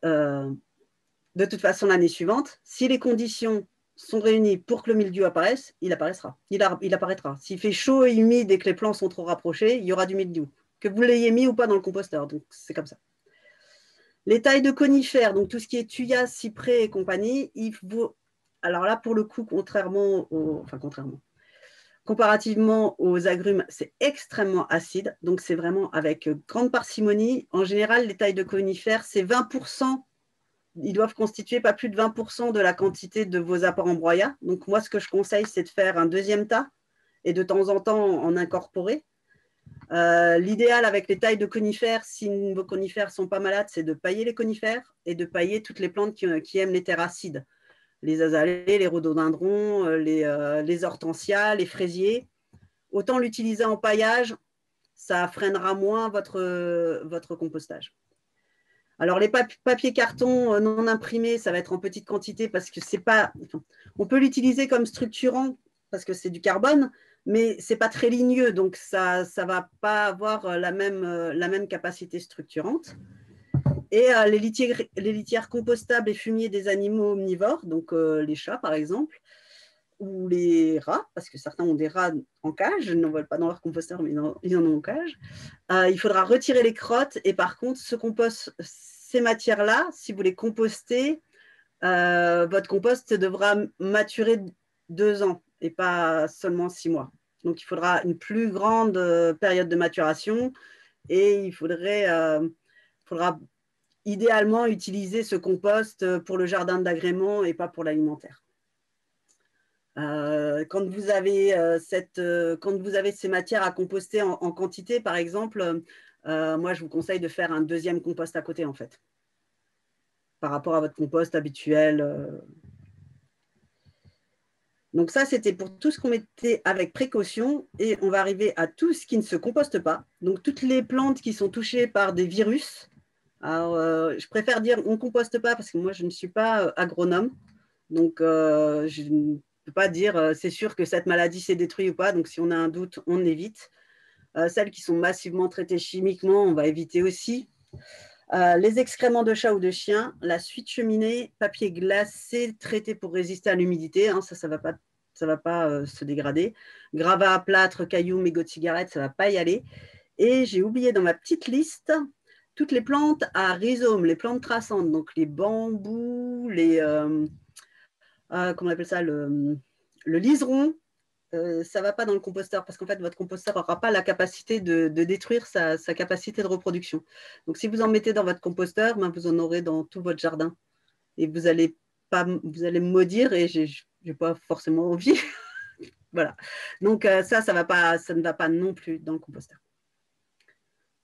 De toute façon, l'année suivante, si les conditions sont réunies pour que le mildiou apparaisse, il apparaîtra. Il apparaîtra. S'il fait chaud et humide et que les plants sont trop rapprochés, il y aura du mildiou. Que vous l'ayez mis ou pas dans le composteur. Donc, c'est comme ça. Les tailles de conifères, donc tout ce qui est thuya, cyprès et compagnie, alors là, pour le coup, comparativement aux agrumes, c'est extrêmement acide. Donc, c'est vraiment avec grande parcimonie. En général, les tailles de conifères, c'est 20%. Ils doivent constituer pas plus de 20% de la quantité de vos apports en broyat. Donc, moi, ce que je conseille, c'est de faire un deuxième tas et de temps en temps en incorporer. L'idéal avec les tailles de conifères, si vos conifères ne sont pas malades, c'est de pailler les conifères et de pailler toutes les plantes qui aiment les terres acides. Les azalées, les rhododendrons, les hortensias, les fraisiers. Autant l'utiliser en paillage, ça freinera moins votre compostage. Alors, les papiers carton non imprimés, ça va être en petite quantité parce que c'est pas… On peut l'utiliser comme structurant parce que c'est du carbone, mais ce n'est pas très ligneux, donc ça ne va pas avoir la même capacité structurante. Et les litières compostables et fumiers des animaux omnivores, donc les chats par exemple, ou les rats, parce que certains ont des rats en cage, ils n'en veulent pas dans leur composteur, mais ils en ont en cage. Il faudra retirer les crottes et par contre, ces matières-là, si vous les compostez, votre compost devra maturer 2 ans et pas seulement 6 mois. Donc, il faudra une plus grande période de maturation et il faudra idéalement utiliser ce compost pour le jardin d'agrément et pas pour l'alimentaire. Quand vous avez ces matières à composter en quantité, par exemple, moi, je vous conseille de faire un deuxième compost à côté, en fait, par rapport à votre compost habituel. Donc ça, c'était pour tout ce qu'on mettait avec précaution. Et on va arriver à tout ce qui ne se composte pas. Donc, toutes les plantes qui sont touchées par des virus. Alors, je préfère dire on ne composte pas parce que moi, je ne suis pas agronome. Donc, je ne peux pas dire c'est sûr que cette maladie s'est détruite ou pas. Donc, si on a un doute, on évite. Celles qui sont massivement traitées chimiquement, on va éviter aussi. Les excréments de chat ou de chien, la suite cheminée, papier glacé traité pour résister à l'humidité, hein, ça ne va pas se dégrader. Gravat, plâtre, cailloux, mégots de cigarettes, ça ne va pas y aller. Et j'ai oublié dans ma petite liste toutes les plantes à rhizome, les plantes traçantes, donc les bambous, comment on appelle ça, le liseron. Ça ne va pas dans le composteur parce qu'en fait, votre composteur n'aura pas la capacité de détruire sa capacité de reproduction. Donc, si vous en mettez dans votre composteur, ben, vous en aurez dans tout votre jardin. Et vous allez me maudire et je n'ai pas forcément envie. Voilà. Donc, ça ne va pas non plus dans le composteur.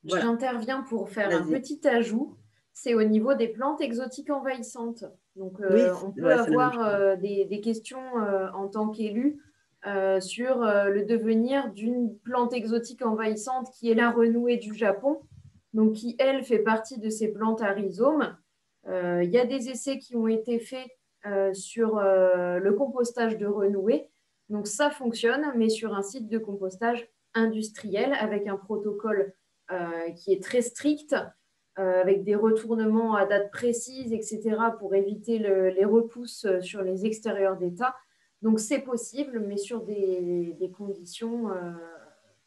Voilà. J'interviens pour faire un petit ajout. C'est au niveau des plantes exotiques envahissantes. Donc, oui, on peut avoir des questions en tant qu'élu sur le devenir d'une plante exotique envahissante qui est la renouée du Japon, donc qui, elle, fait partie de ces plantes à rhizome. Il y a des essais qui ont été faits sur le compostage de renouée. Donc, ça fonctionne, mais sur un site de compostage industriel avec un protocole qui est très strict, avec des retournements à date précise, etc., pour éviter les repousses sur les extérieurs d'État. Donc, c'est possible, mais sur des conditions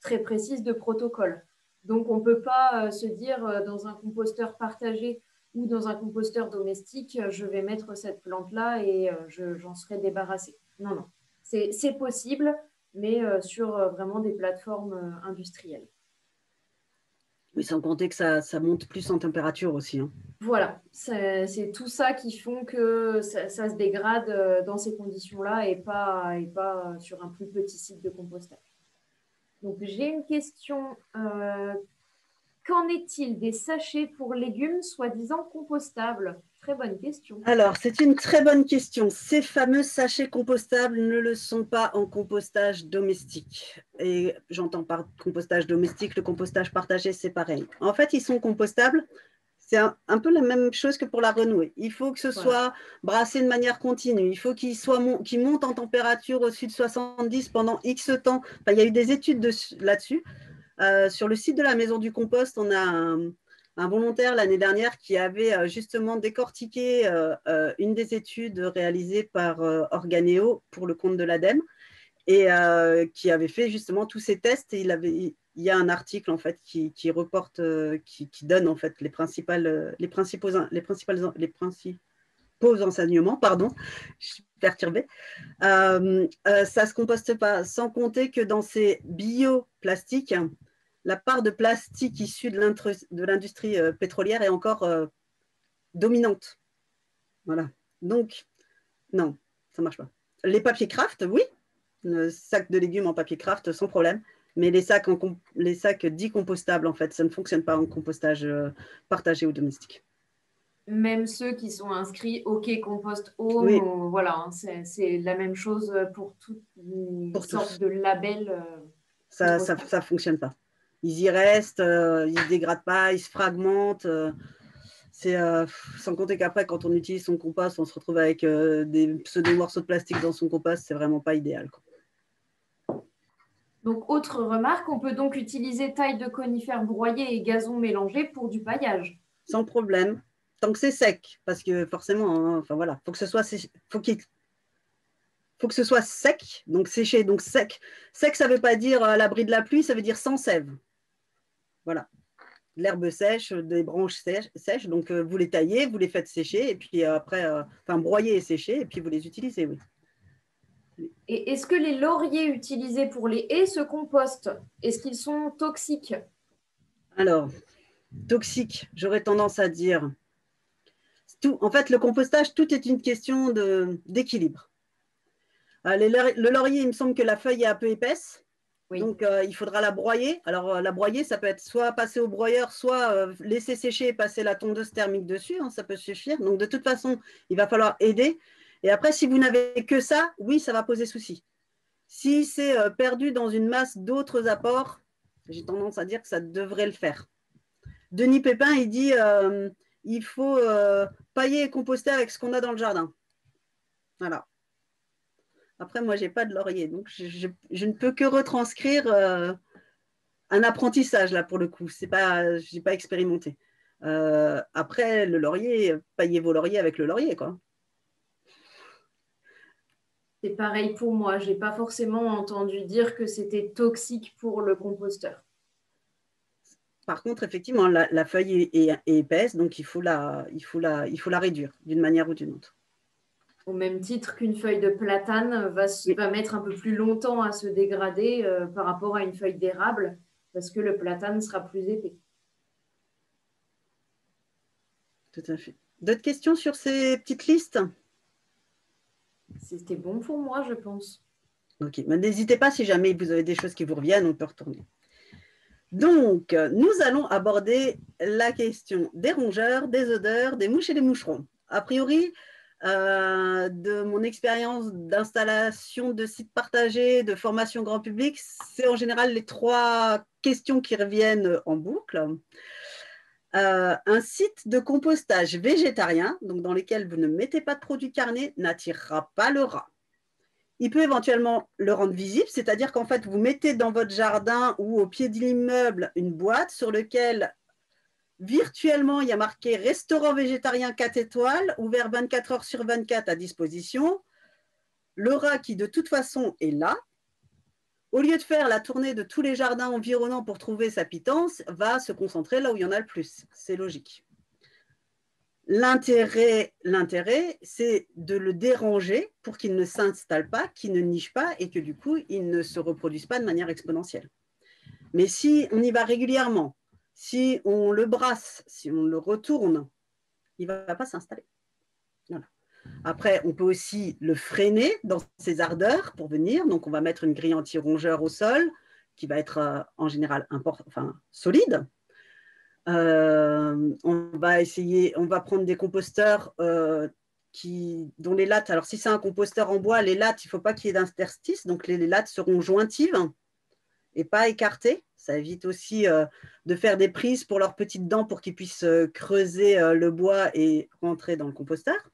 très précises de protocole. Donc, on ne peut pas se dire dans un composteur partagé ou dans un composteur domestique, je vais mettre cette plante-là et j'en serai débarrassée. Non, non. C'est possible, mais sur vraiment des plateformes industrielles. Oui, sans compter que ça monte plus en température aussi. Hein. Voilà, c'est tout ça qui font que ça se dégrade dans ces conditions-là et pas sur un plus petit site de compostage. Donc, j'ai une question. Qu'en est-il des sachets pour légumes soi-disant compostables? Très bonne question. Alors, c'est une très bonne question. Ces fameux sachets compostables ne le sont pas en compostage domestique. Et j'entends par compostage domestique, le compostage partagé, c'est pareil. En fait, ils sont compostables. C'est un peu la même chose que pour la renouée. Il faut que ce soit brassé de manière continue. Il faut qu'il monte en température au-dessus de 70 pendant X temps. Enfin, il y a eu des études là-dessus. Sur le site de la Maison du Compost, on a un volontaire l'année dernière qui avait justement décortiqué une des études réalisées par Organéo pour le compte de l'ADEME et qui avait fait justement tous ces tests. Et il y a un article en fait qui reporte, qui donne en fait les principaux enseignements. Pardon, je suis perturbée. Ça se composte pas, sans compter que dans ces bioplastiques, la part de plastique issue de l'industrie pétrolière est encore dominante. Voilà. Donc, non, ça ne marche pas. Les papiers craft, oui. Le sac de légumes en papier craft, sans problème. Mais les sacs dits compostables, en fait, ça ne fonctionne pas en compostage partagé ou domestique. Même ceux qui sont inscrits OK Compost Home, oui. Voilà, hein, c'est la même chose pour toutes les sortes de labels. Ça ne fonctionne pas. Ils y restent, ils ne se dégradent pas, ils se fragmentent. Sans compter qu'après, quand on utilise son compost, on se retrouve avec des pseudo-morceaux de plastique dans son compost. C'est vraiment pas idéal, quoi. Donc, autre remarque, on peut donc utiliser taille de conifères broyés et gazon mélangé pour du paillage. Sans problème, tant que c'est sec, parce que forcément, hein, enfin voilà, faut que ce soit sec, donc séché, donc sec. Sec, ça ne veut pas dire à l'abri de la pluie, ça veut dire sans sève. Voilà. L'herbe sèche, des branches sèches, donc vous les taillez, vous les faites sécher, et puis après, broyer et sécher, et puis vous les utilisez, oui. Et est-ce que les lauriers utilisés pour les haies se compostent? Est-ce qu'ils sont toxiques? Alors, toxiques, j'aurais tendance à dire. En fait, le compostage, tout est une question d'équilibre. Le laurier, il me semble que la feuille est un peu épaisse. Oui. Donc, il faudra la broyer. Alors, la broyer, ça peut être soit passer au broyeur, soit laisser sécher et passer la tondeuse thermique dessus. Hein, ça peut suffire. Donc, de toute façon, il va falloir aider. Et après, si vous n'avez que ça, oui, ça va poser souci. Si c'est perdu dans une masse d'autres apports, j'ai tendance à dire que ça devrait le faire. Denis Pépin, il dit il faut pailler et composter avec ce qu'on a dans le jardin. Voilà. Après, moi, je n'ai pas de laurier, donc je ne peux que retranscrire un apprentissage, là, pour le coup. Je n'ai pas expérimenté. Après, le laurier, paillez vos lauriers avec le laurier, quoi. C'est pareil pour moi. Je n'ai pas forcément entendu dire que c'était toxique pour le composteur. Par contre, effectivement, la feuille est épaisse, donc il faut la réduire d'une manière ou d'une autre. Au même titre qu'une feuille de platane va mettre un peu plus longtemps à se dégrader par rapport à une feuille d'érable, parce que le platane sera plus épais. Tout à fait. D'autres questions sur ces petites listes? C'était bon pour moi, je pense. Ok, mais n'hésitez pas, si jamais vous avez des choses qui vous reviennent, on peut retourner. Donc, nous allons aborder la question des rongeurs, des odeurs, des mouches et des moucherons. A priori, de mon expérience d'installation de sites partagés, de formation grand public, c'est en général les 3 questions qui reviennent en boucle. Un site de compostage végétarien, donc dans lequel vous ne mettez pas de produits carnés, n'attirera pas le rat. Il peut éventuellement le rendre visible, c'est-à-dire qu'en fait, vous mettez dans votre jardin ou au pied de l'immeuble une boîte sur laquelle virtuellement, il y a marqué restaurant végétarien 4 étoiles, ouvert 24 heures sur 24 à disposition. Le rat qui de toute façon est là, au lieu de faire la tournée de tous les jardins environnants pour trouver sa pitance, va se concentrer là où il y en a le plus. C'est logique. L'intérêt, c'est de le déranger pour qu'il ne s'installe pas, qu'il ne niche pas et que du coup, il ne se reproduise pas de manière exponentielle. Mais si on y va régulièrement, si on le brasse, si on le retourne, il ne va pas s'installer. Voilà. Après, on peut aussi le freiner dans ses ardeurs pour venir. Donc, on va mettre une grille anti-rongeur au sol qui va être en général solide. On va prendre des composteurs dont les lattes, alors si c'est un composteur en bois, les lattes, il ne faut pas qu'il y ait d'interstice, donc les lattes seront jointives et pas écartées. Ça évite aussi de faire des prises pour leurs petites dents pour qu'ils puissent creuser le bois et rentrer dans le composteur.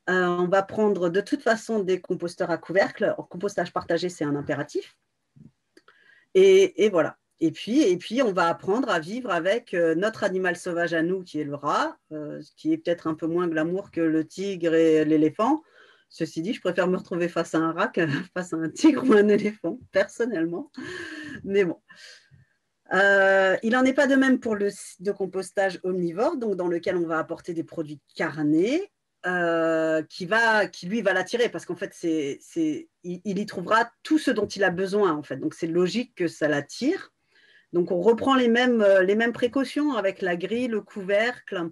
On va prendre de toute façon des composteurs à couvercle. En compostage partagé, c'est un impératif. Et voilà. Et puis, on va apprendre à vivre avec notre animal sauvage à nous, qui est le rat, qui est peut-être un peu moins glamour que le tigre et l'éléphant. Ceci dit, je préfère me retrouver face à un rat que face à un tigre ou un éléphant, personnellement. Mais bon. Il n'en est pas de même pour le site de compostage omnivore, donc dans lequel on va apporter des produits carnés, qui lui va l'attirer, parce qu'en fait, il y trouvera tout ce dont il a besoin, en fait. Donc, c'est logique que ça l'attire. Donc, on reprend les mêmes précautions avec la grille, le couvercle.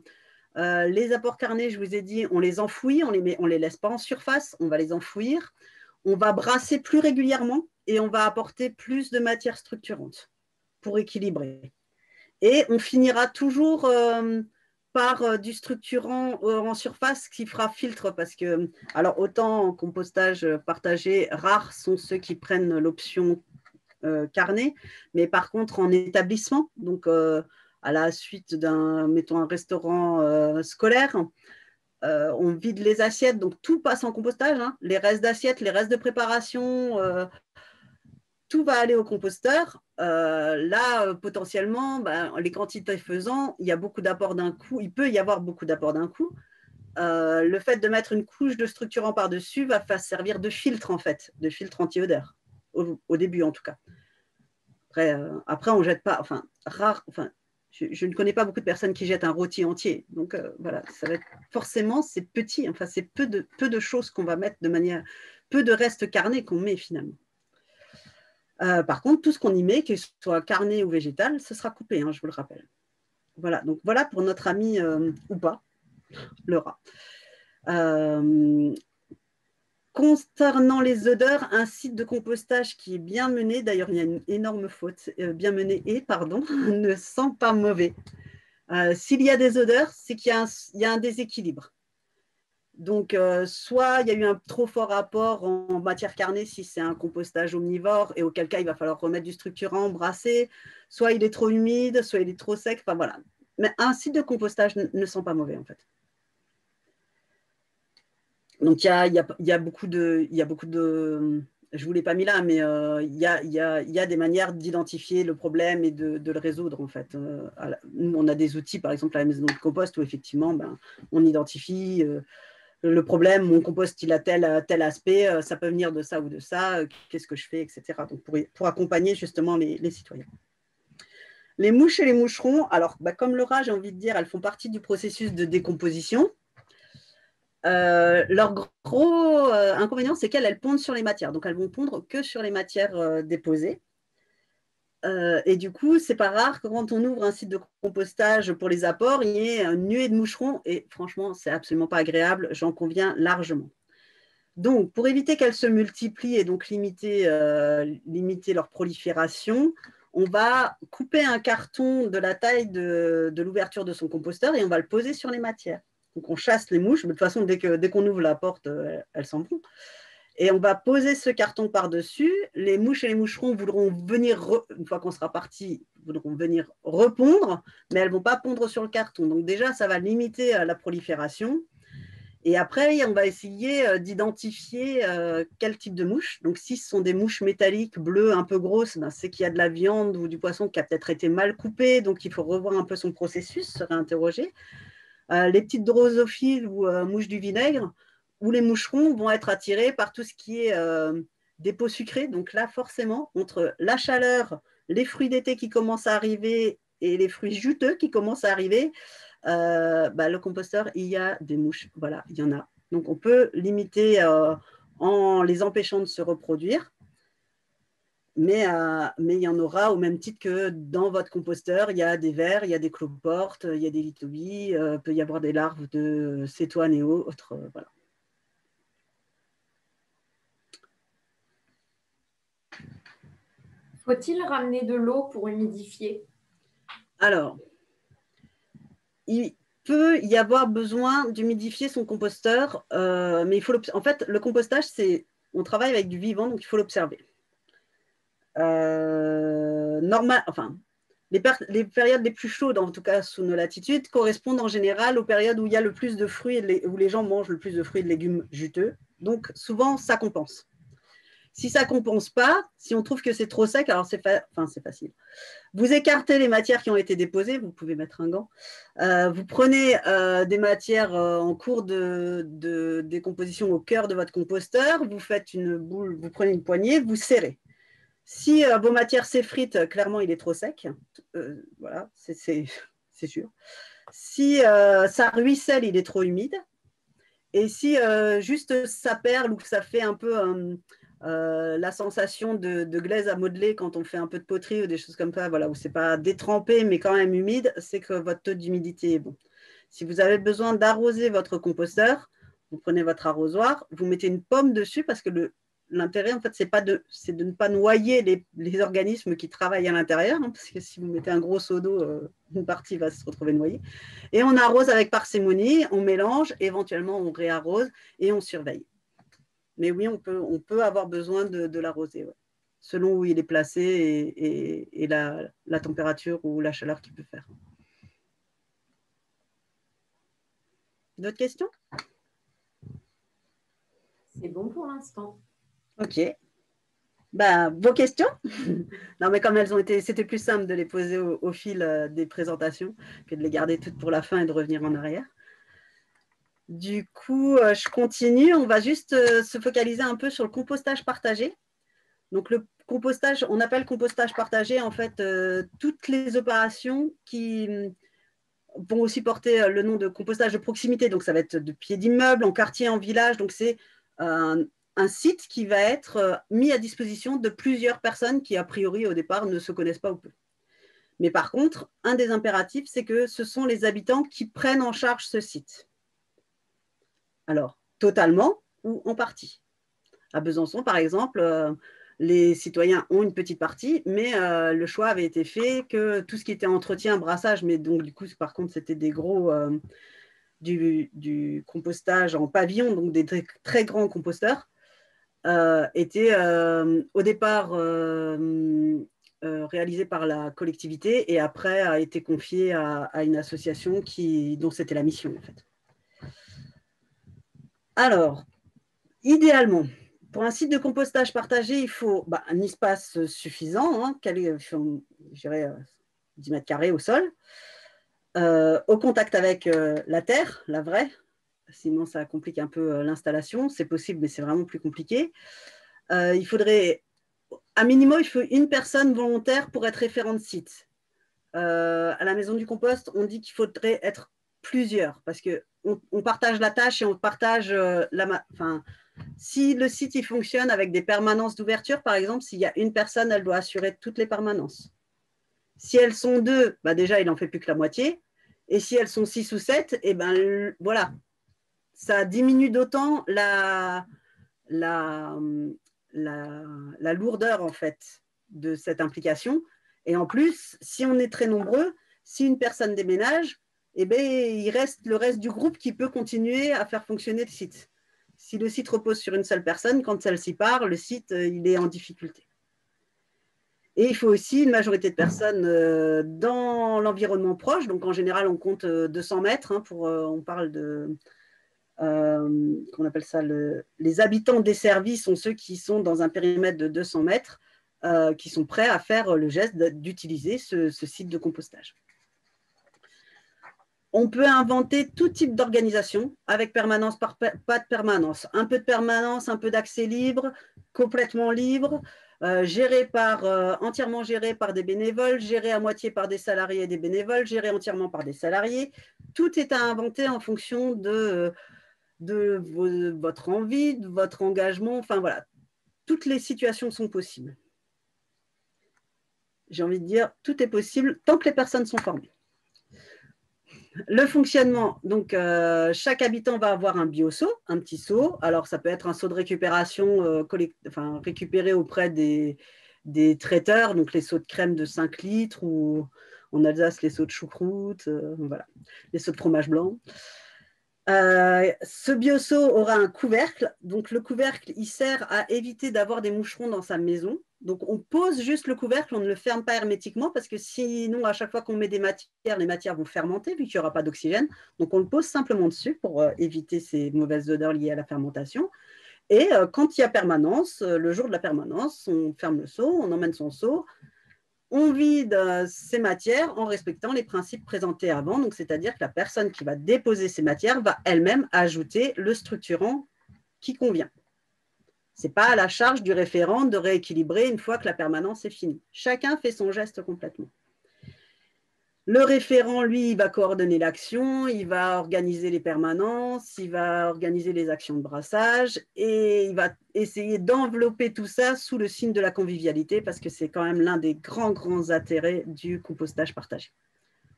Les apports carnés, je vous ai dit, on les enfouit, on les laisse pas en surface, on va les enfouir. On va brasser plus régulièrement et on va apporter plus de matière structurante pour équilibrer. Et on finira toujours par du structurant en surface qui fera filtre, parce que, alors autant en compostage partagé, rares sont ceux qui prennent l'option carnet, mais par contre en établissement, donc à la suite mettons un restaurant scolaire, on vide les assiettes, donc tout passe en compostage, hein, les restes d'assiettes, les restes de préparation, tout va aller au composteur. Là, potentiellement, les quantités faisant, il y a beaucoup d'apports d'un coup, il peut y avoir beaucoup d'apports d'un coup. Le fait de mettre une couche de structurant par-dessus va faire servir de filtre, en fait, de filtre anti-odeur, au début en tout cas. Après on ne jette pas, je ne connais pas beaucoup de personnes qui jettent un rôti entier. Donc voilà, ça va être, forcément, c'est petit, enfin, c'est peu de choses qu'on va mettre de manière, peu de restes carnés qu'on met finalement. Par contre, tout ce qu'on y met, que ce soit carné ou végétal, ce sera coupé, hein, je vous le rappelle. Voilà, donc voilà pour notre ami ou pas, le rat. Concernant les odeurs, un site de compostage qui est bien mené, d'ailleurs il y a une énorme faute, bien mené ne sent pas mauvais. S'il y a des odeurs, c'est qu'il y a un déséquilibre. Donc, soit il y a eu un trop fort apport en matière carnée si c'est un compostage omnivore, et auquel cas il va falloir remettre du structurant, brasser, soit il est trop humide, soit il est trop sec, enfin voilà. Mais un site de compostage ne sent pas mauvais en fait. Donc, il y a beaucoup de, je ne vous l'ai pas mis là, mais il y a des manières d'identifier le problème et de le résoudre, en fait. Nous, on a des outils, par exemple, à la maison de compost, où effectivement, on identifie le problème, mon compost, il a tel aspect, ça peut venir de ça ou de ça, qu'est-ce que je fais, etc. Donc, pour accompagner justement les citoyens. Les mouches et les moucherons, alors, comme le rat, j'ai envie de dire, elles font partie du processus de décomposition. Leur gros inconvénient, c'est qu'elles pondent sur les matières. Donc, elles vont pondre que sur les matières déposées. Et du coup, c'est pas rare que quand on ouvre un site de compostage pour les apports, il y ait une nuée de moucherons. Et franchement, c'est absolument pas agréable. J'en conviens largement. Donc, pour éviter qu'elles se multiplient et donc limiter leur prolifération, on va couper un carton de la taille de l'ouverture de son composteur et on va le poser sur les matières. Donc, on chasse les mouches. Mais de toute façon, dès qu'on ouvre la porte, elles s'en vont. Et on va poser ce carton par-dessus. Les mouches et les moucherons voudront venir, une fois qu'on sera parti, voudront venir repondre, mais elles ne vont pas pondre sur le carton. Donc déjà, ça va limiter la prolifération. Et après, on va essayer d'identifier quel type de mouche. Donc, si ce sont des mouches métalliques bleues un peu grosses, ben, c'est qu'il y a de la viande ou du poisson qui a peut-être été mal coupé, donc il faut revoir un peu son processus, se réinterroger. Les petites drosophiles ou mouches du vinaigre, ou les moucherons vont être attirés par tout ce qui est des peaux sucrées. Donc là, forcément, entre la chaleur, les fruits d'été qui commencent à arriver et les fruits juteux qui commencent à arriver, le composteur, il y a des mouches. Voilà, il y en a. Donc, on peut limiter en les empêchant de se reproduire. Mais il y en aura au même titre que dans votre composteur, il y a des vers, il y a des cloportes, il y a des litobies, il peut y avoir des larves de cétoine et autres. Voilà. Faut-il ramener de l'eau pour humidifier? Alors, il peut y avoir besoin d'humidifier son composteur, mais il faut en fait, le compostage, on travaille avec du vivant, donc il faut l'observer. Les périodes les plus chaudes, en tout cas sous nos latitudes, correspondent en général aux périodes où il y a le plus de fruits, où les gens mangent le plus de fruits et de légumes juteux. Donc, souvent, ça compense. Si ça ne compense pas, si on trouve que c'est trop sec, alors c'est facile. Vous écartez les matières qui ont été déposées, vous pouvez mettre un gant. Vous prenez des matières en cours de décomposition au cœur de votre composteur, vous faites une boule, vous prenez une poignée, vous serrez. Si vos matières s'effritent, clairement, il est trop sec. Voilà, c'est sûr. Si ça ruisselle, il est trop humide. Et si juste ça perle ou que ça fait un peu la sensation de glaise à modeler quand on fait un peu de poterie ou des choses comme ça, voilà, où ce n'est pas détrempé mais quand même humide, c'est que votre taux d'humidité est bon. Si vous avez besoin d'arroser votre composteur, vous prenez votre arrosoir, vous mettez une pomme dessus parce que l'intérêt, en fait, c'est de ne pas noyer les organismes qui travaillent à l'intérieur, hein, parce que si vous mettez un gros seau d'eau, une partie va se retrouver noyée. Et on arrose avec parcimonie, on mélange, éventuellement on réarrose et on surveille. Mais oui, on peut avoir besoin de l'arroser, ouais, selon où il est placé et la température ou la chaleur qu'il peut faire. D'autres questions? C'est bon pour l'instant. Ok. Vos questions? Non, mais comme c'était plus simple de les poser au fil des présentations que de les garder toutes pour la fin et de revenir en arrière. Du coup, je continue. On va juste se focaliser un peu sur le compostage partagé. Donc, le compostage, on appelle compostage partagé, en fait, toutes les opérations qui vont aussi porter le nom de compostage de proximité. Donc, ça va être de pied d'immeuble, en quartier, en village. Donc, c'est un site qui va être mis à disposition de plusieurs personnes qui, a priori, au départ, ne se connaissent pas ou peu. Mais par contre, un des impératifs, c'est que ce sont les habitants qui prennent en charge ce site. Alors, totalement ou en partie. À Besançon, par exemple, les citoyens ont une petite partie, mais le choix avait été fait que tout ce qui était entretien, brassage, mais donc du coup, par contre, c'était des gros du compostage en pavillon, donc des très grands composteurs, était au départ réalisé par la collectivité et après a été confié à une association dont c'était la mission en fait. Alors, idéalement, pour un site de compostage partagé, il faut un espace suffisant, hein, je dirais 10 mètres carrés au sol, au contact avec la terre, la vraie, sinon ça complique un peu l'installation. C'est possible, mais c'est vraiment plus compliqué. Il faudrait, à minimum, il faut une personne volontaire pour être référent de site. À la maison du compost, on dit qu'il faudrait être plusieurs parce qu'on partage la tâche et on partage si le site il fonctionne avec des permanences d'ouverture, par exemple, s'il y a une personne, elle doit assurer toutes les permanences. Si elles sont deux, déjà, il n'en fait plus que la moitié. Et si elles sont 6 ou 7, voilà, ça diminue d'autant la lourdeur, en fait, de cette implication. Et en plus, si on est très nombreux, si une personne déménage, il reste le reste du groupe qui peut continuer à faire fonctionner le site. Si le site repose sur une seule personne, quand celle-ci part, le site il est en difficulté. Et il faut aussi une majorité de personnes dans l'environnement proche. Donc, en général, on compte 200 mètres. Hein, on parle qu'on appelle ça les habitants desservis sont ceux qui sont dans un périmètre de 200 mètres, qui sont prêts à faire le geste d'utiliser ce site de compostage. On peut inventer tout type d'organisation avec permanence, pas de permanence, un peu de permanence, un peu d'accès libre, complètement libre, entièrement géré par des bénévoles, géré à moitié par des salariés et des bénévoles, géré entièrement par des salariés. Tout est à inventer en fonction de votre envie, de votre engagement. Enfin voilà, toutes les situations sont possibles. J'ai envie de dire, tout est possible tant que les personnes sont formées. Le fonctionnement, donc chaque habitant va avoir un bioseau, un petit seau. Alors ça peut être un seau de récupération récupéré auprès des traiteurs, donc les seaux de crème de 5 litres ou en Alsace les seaux de choucroute, voilà, les seaux de fromage blanc. Ce bioseau aura un couvercle. Donc le couvercle, il sert à éviter d'avoir des moucherons dans sa maison. Donc on pose juste le couvercle, on ne le ferme pas hermétiquement parce que sinon, à chaque fois qu'on met des matières, les matières vont fermenter vu qu'il n'y aura pas d'oxygène. Donc on le pose simplement dessus pour éviter ces mauvaises odeurs liées à la fermentation. Et quand il y a permanence, le jour de la permanence, on ferme le seau, on emmène son seau, on vide ces matières en respectant les principes présentés avant. Donc c'est-à-dire que la personne qui va déposer ces matières va elle-même ajouter le structurant qui convient. Ce n'est pas à la charge du référent de rééquilibrer une fois que la permanence est finie. Chacun fait son geste complètement. Le référent, lui, il va coordonner l'action, il va organiser les permanences, il va organiser les actions de brassage et il va essayer d'envelopper tout ça sous le signe de la convivialité parce que c'est quand même l'un des grands intérêts du compostage partagé.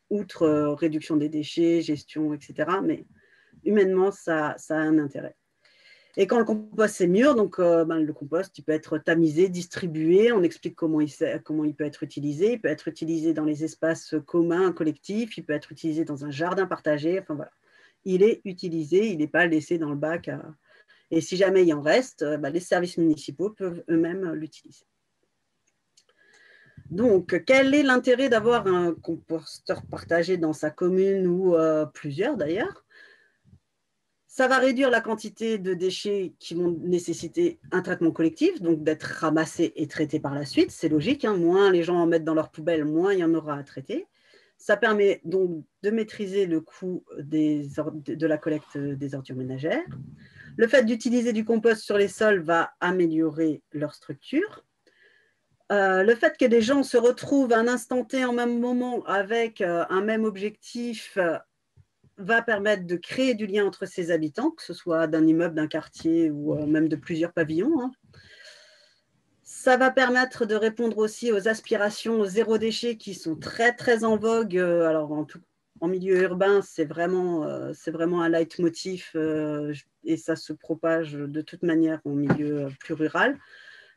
Outre réduction des déchets, gestion, etc. Mais humainement, ça a un intérêt. Et quand le compost est mûr, donc le compost il peut être tamisé, distribué, on explique comment il peut être utilisé. Il peut être utilisé dans les espaces communs, collectifs, il peut être utilisé dans un jardin partagé, enfin voilà. Il est utilisé, il n'est pas laissé dans le bac. Et si jamais il en reste, les services municipaux peuvent eux-mêmes l'utiliser. Donc, quel est l'intérêt d'avoir un composteur partagé dans sa commune ou plusieurs d'ailleurs ? Ça va réduire la quantité de déchets qui vont nécessiter un traitement collectif, donc d'être ramassés et traités par la suite. C'est logique, hein, moins les gens en mettent dans leur poubelle, moins il y en aura à traiter. Ça permet donc de maîtriser le coût de la collecte des ordures ménagères. Le fait d'utiliser du compost sur les sols va améliorer leur structure. Le fait que des gens se retrouvent à un instant T en même moment avec un même objectif va permettre de créer du lien entre ses habitants, que ce soit d'un immeuble, d'un quartier ou même de plusieurs pavillons. Hein. Ça va permettre de répondre aussi aux aspirations au zéro déchet qui sont très en vogue. Alors en milieu urbain, c'est vraiment un leitmotiv et ça se propage de toute manière en milieu plus rural.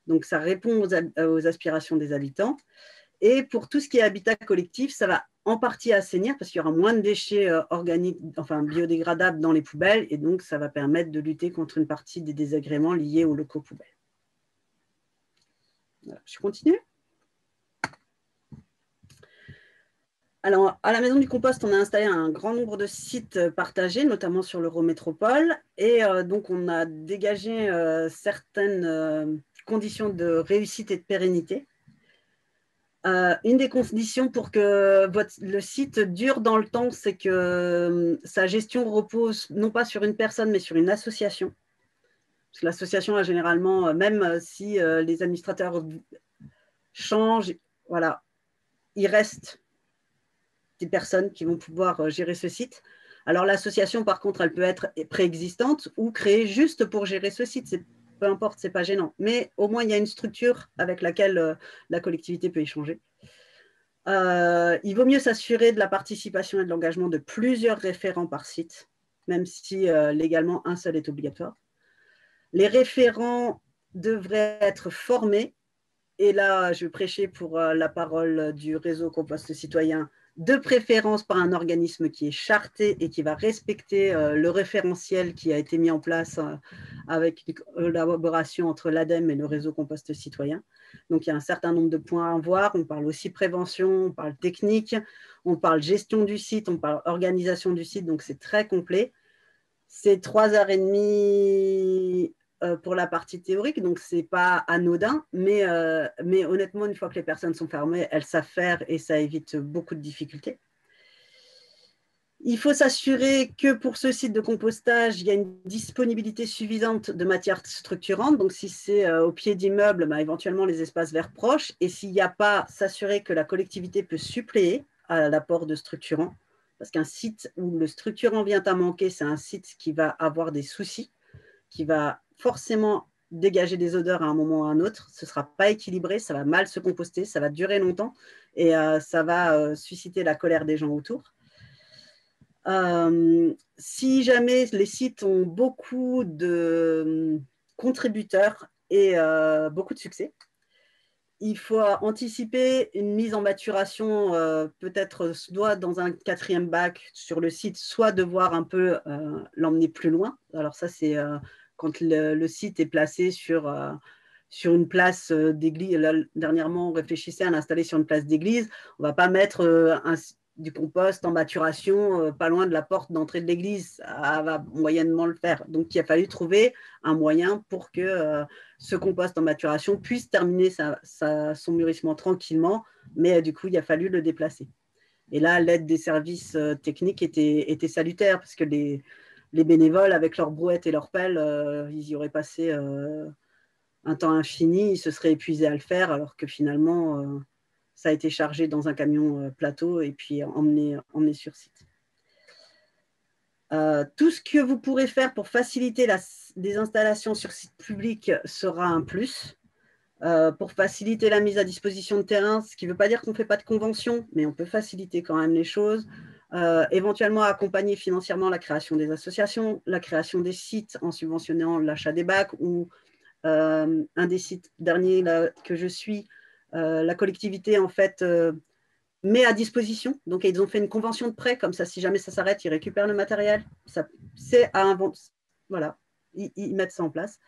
Donc ça répond aux aspirations des habitants. Et pour tout ce qui est habitat collectif, ça va en partie assainir parce qu'il y aura moins de déchets organiques, enfin biodégradables dans les poubelles et donc ça va permettre de lutter contre une partie des désagréments liés aux locaux poubelles. Voilà, je continue. Alors, à la Maison du Compost, on a installé un grand nombre de sites partagés, notamment sur l'Eurométropole. Et donc, on a dégagé certaines conditions de réussite et de pérennité. Une des conditions pour que le site dure dans le temps, c'est que sa gestion repose non pas sur une personne, mais sur une association. Parce que l'association a généralement, même si les administrateurs changent, voilà, il reste des personnes qui vont pouvoir gérer ce site. Alors l'association, par contre, elle peut être préexistante ou créée juste pour gérer ce site. Peu importe, ce n'est pas gênant. Mais au moins, il y a une structure avec laquelle la collectivité peut échanger. Il vaut mieux s'assurer de la participation et de l'engagement de plusieurs référents par site, même si légalement, un seul est obligatoire. Les référents devraient être formés. Et là, je vais prêcher pour la parole du réseau Compost Citoyen, de préférence par un organisme qui est charté et qui va respecter le référentiel qui a été mis en place avec une collaboration entre l'ADEME et le réseau Compost Citoyen. Donc, il y a un certain nombre de points à voir. On parle aussi prévention, on parle technique, on parle gestion du site, on parle organisation du site. Donc, c'est très complet. C'est 3h30 pour la partie théorique, donc ce n'est pas anodin, mais honnêtement, une fois que les personnes sont formées, elles savent faire et ça évite beaucoup de difficultés. Il faut s'assurer que pour ce site de compostage, il y a une disponibilité suffisante de matières structurantes. Donc, si c'est au pied d'immeuble, bah, éventuellement les espaces verts proches. Et s'il n'y a pas, s'assurer que la collectivité peut suppléer à l'apport de structurants. Parce qu'un site où le structurant vient à manquer, c'est un site qui va avoir des soucis, qui va forcément dégager des odeurs à un moment ou à un autre. Ce ne sera pas équilibré, ça va mal se composter, ça va durer longtemps et ça va susciter la colère des gens autour. Si jamais les sites ont beaucoup de contributeurs et beaucoup de succès, il faut anticiper une mise en maturation, peut-être soit dans un 4e bac sur le site, soit devoir un peu l'emmener plus loin. Alors ça, c'est quand le site est placé sur une place d'église. Dernièrement, on réfléchissait à l'installer sur une place d'église. On ne va pas mettre du compost en maturation pas loin de la porte d'entrée de l'église. Ça va moyennement le faire. Donc, il a fallu trouver un moyen pour que ce compost en maturation puisse terminer son mûrissement tranquillement, mais du coup, il a fallu le déplacer. Et là, l'aide des services techniques était salutaire parce que les bénévoles, avec leurs brouettes et leurs pelles, ils y auraient passé un temps infini, ils se seraient épuisés à le faire, alors que finalement, ça a été chargé dans un camion plateau et puis emmené sur site. Tout ce que vous pourrez faire pour faciliter des installations sur site public sera un plus. Pour faciliter la mise à disposition de terrain, ce qui ne veut pas dire qu'on ne fait pas de convention, mais on peut faciliter quand même les choses. Éventuellement accompagner financièrement la création des associations, la création des sites en subventionnant l'achat des bacs ou un des sites derniers là, que je suis, la collectivité en fait met à disposition. Donc ils ont fait une convention de prêt, comme ça si jamais ça s'arrête, ils récupèrent le matériel. C'est à inventer. Voilà, ils mettent ça en place.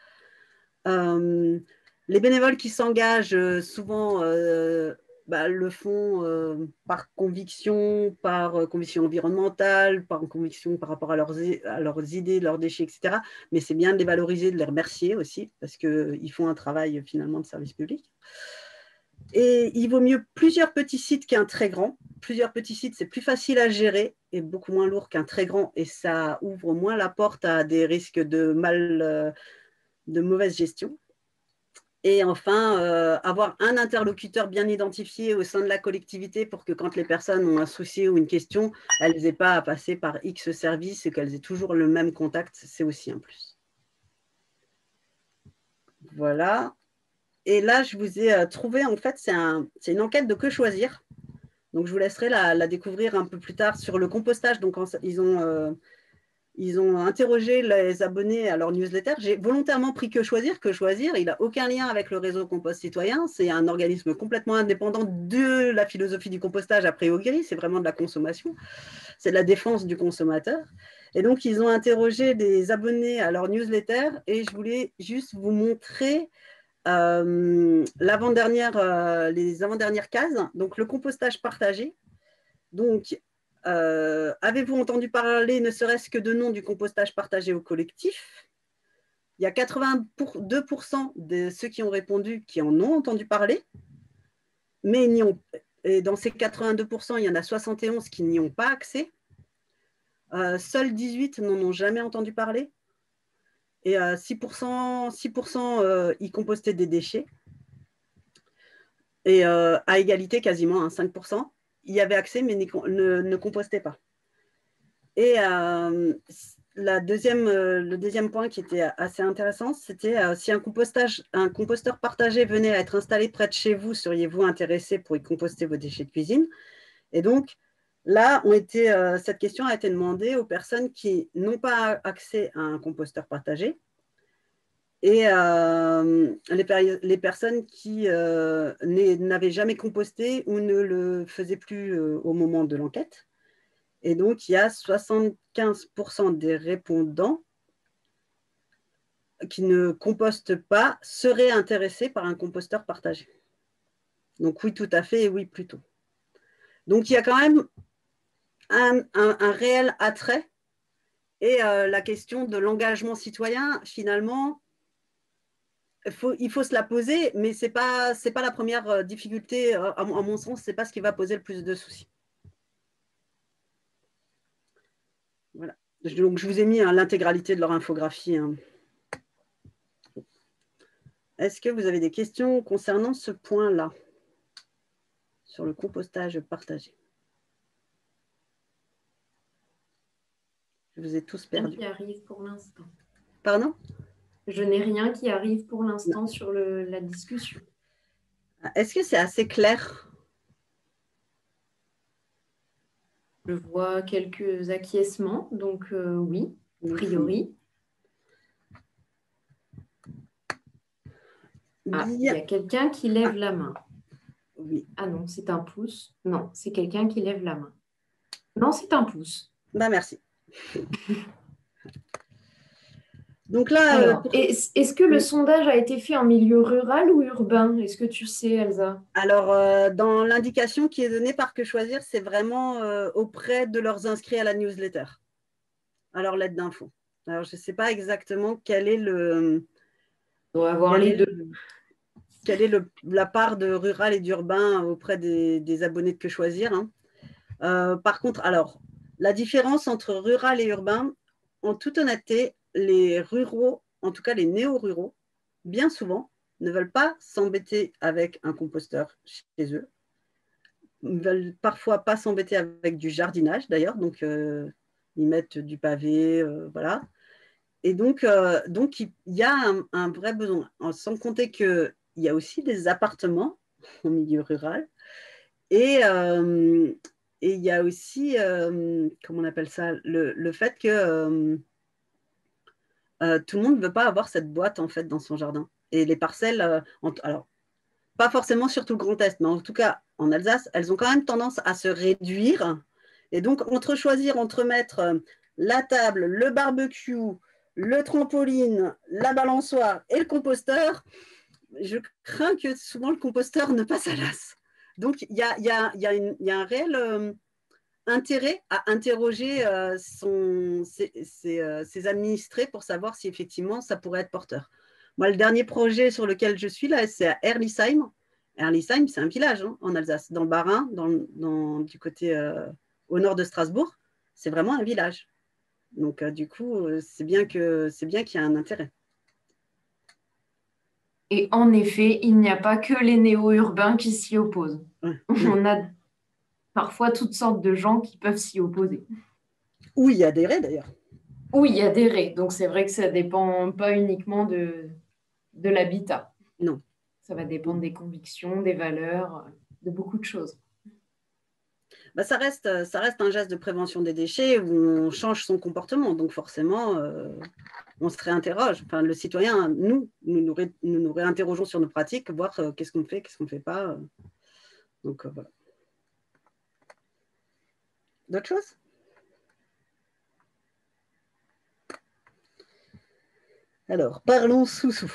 Les bénévoles qui s'engagent souvent le font par conviction environnementale, par conviction par rapport à leurs idées, leurs déchets, etc. Mais c'est bien de les valoriser, de les remercier aussi, parce qu'ils font un travail finalement de service public. Et il vaut mieux plusieurs petits sites qu'un très grand. Plusieurs petits sites, c'est plus facile à gérer et beaucoup moins lourd qu'un très grand, et ça ouvre moins la porte à des risques de mauvaise gestion. Et enfin, avoir un interlocuteur bien identifié au sein de la collectivité pour que quand les personnes ont un souci ou une question, elles n'aient pas à passer par X service et qu'elles aient toujours le même contact, c'est aussi un plus. Voilà. Et là, je vous ai trouvé, en fait, c'est une enquête de Que Choisir. Donc, je vous laisserai la découvrir un peu plus tard sur le compostage. Donc, ils ont interrogé les abonnés à leur newsletter. J'ai volontairement pris Que Choisir. Que Choisir, il n'a aucun lien avec le réseau Compost Citoyen. C'est un organisme complètement indépendant de la philosophie du compostage a priori. C'est vraiment de la consommation. C'est de la défense du consommateur. Et donc, ils ont interrogé des abonnés à leur newsletter. Et je voulais juste vous montrer les avant-dernières cases. Donc, le compostage partagé. Donc, avez-vous entendu parler, ne serait-ce que de nom, du compostage partagé au collectif? Il y a 82% de ceux qui ont répondu qui en ont entendu parler, mais et dans ces 82%, il y en a 71 qui n'y ont pas accès. Seuls 18 n'en ont jamais entendu parler. Et 6% y compostaient des déchets. Et à égalité quasiment, 5%. Il y avait accès, mais ne compostait pas. Et le deuxième point qui était assez intéressant, c'était si un composteur partagé venait à être installé près de chez vous, seriez-vous intéressé pour y composter vos déchets de cuisine? Et donc, là, cette question a été demandée aux personnes qui n'ont pas accès à un composteur partagé et les personnes qui n'avaient jamais composté ou ne le faisaient plus au moment de l'enquête. Et donc, il y a 75% des répondants qui ne compostent pas seraient intéressés par un composteur partagé. Donc, oui, tout à fait, et oui, plutôt. Donc, il y a quand même un réel attrait Et la question de l'engagement citoyen, finalement, il faut se la poser, mais ce n'est pas la première difficulté, à mon sens, ce n'est pas ce qui va poser le plus de soucis. Voilà. Donc, je vous ai mis l'intégralité de leur infographie. Est-ce que vous avez des questions concernant ce point-là, sur le compostage partagé? Je vous ai tous perdus. Rien qui arrive pour l'instant. Pardon? Je n'ai rien qui arrive pour l'instant sur la discussion. Est-ce que c'est assez clair? Je vois quelques acquiescements, donc oui, a priori. Ah, il y a quelqu'un qui lève la main. Oui. Ah non, c'est un pouce. Non, c'est quelqu'un qui lève la main. Non, c'est un pouce. Bah, merci. Donc là, est-ce que le sondage a été fait en milieu rural ou urbain? Est-ce que tu sais, Elsa? Alors, dans l'indication qui est donnée par Que Choisir, c'est vraiment auprès de leurs inscrits à la newsletter, à leur lettre d'info. Alors, je ne sais pas exactement quel est le... On doit avoir les deux. Quelle est la part de rural et d'urbain auprès des abonnés de Que Choisir, hein. Par contre, alors, la différence entre rural et urbain, en toute honnêteté, les ruraux, en tout cas les néo-ruraux, bien souvent, ne veulent pas s'embêter avec un composteur chez eux. Ils ne veulent parfois pas s'embêter avec du jardinage, d'ailleurs. Donc, ils mettent du pavé, voilà. Et donc il y a un vrai besoin. Sans compter qu'il y a aussi des appartements au milieu rural. Et il y a aussi, comment on appelle ça, le fait que tout le monde ne veut pas avoir cette boîte en fait dans son jardin. Et les parcelles, alors pas forcément sur tout le Grand Est, mais en tout cas en Alsace, elles ont quand même tendance à se réduire. Et donc entre mettre la table, le barbecue, le trampoline, la balançoire et le composteur, je crains que souvent le composteur ne passe à l'as. Donc il y a un réel intérêt à interroger ses administrés pour savoir si effectivement ça pourrait être porteur. Moi, le dernier projet sur lequel je suis là, c'est à Erlisheim. Erlisheim, c'est un village en Alsace, dans le Bas-Rhin, du côté au nord de Strasbourg. C'est vraiment un village. Donc, du coup, c'est bien qu'il y a un intérêt. Et en effet, il n'y a pas que les néo-urbains qui s'y opposent. Ouais. On a parfois toutes sortes de gens qui peuvent s'y opposer. Ou y adhérer d'ailleurs. Ou y adhérer. Donc c'est vrai que ça ne dépend pas uniquement de l'habitat. Non. Ça va dépendre des convictions, des valeurs, de beaucoup de choses. Bah, ça reste un geste de prévention des déchets où on change son comportement. Donc forcément, on se réinterroge. Enfin, le citoyen, nous réinterrogeons sur nos pratiques, voir qu'est-ce qu'on fait, qu'est-ce qu'on ne fait pas. Donc voilà. D'autres choses? Alors, parlons sous-sous.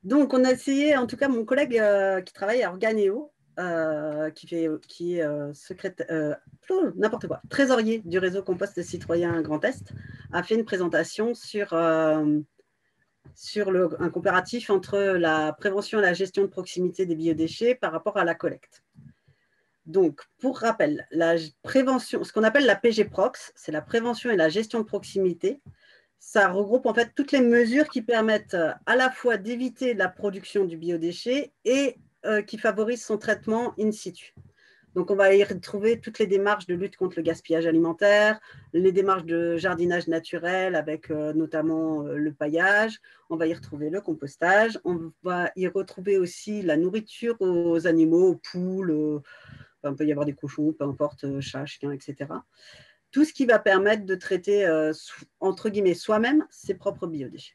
Donc, on a essayé, en tout cas, mon collègue qui travaille à Organéo, qui est trésorier du réseau Compost Citoyen Grand Est, a fait une présentation sur un comparatif entre la prévention et la gestion de proximité des biodéchets par rapport à la collecte. Donc, pour rappel, la prévention, ce qu'on appelle la PGProx, c'est la prévention et la gestion de proximité. Ça regroupe en fait toutes les mesures qui permettent à la fois d'éviter la production du biodéchet et qui favorisent son traitement in situ. Donc, on va y retrouver toutes les démarches de lutte contre le gaspillage alimentaire, les démarches de jardinage naturel avec notamment le paillage. On va y retrouver le compostage. On va y retrouver aussi la nourriture aux animaux, aux poules. Enfin, il peut y avoir des cochons, peu importe, chats, chiens, etc. Tout ce qui va permettre de traiter, entre guillemets, soi-même ses propres biodéchets.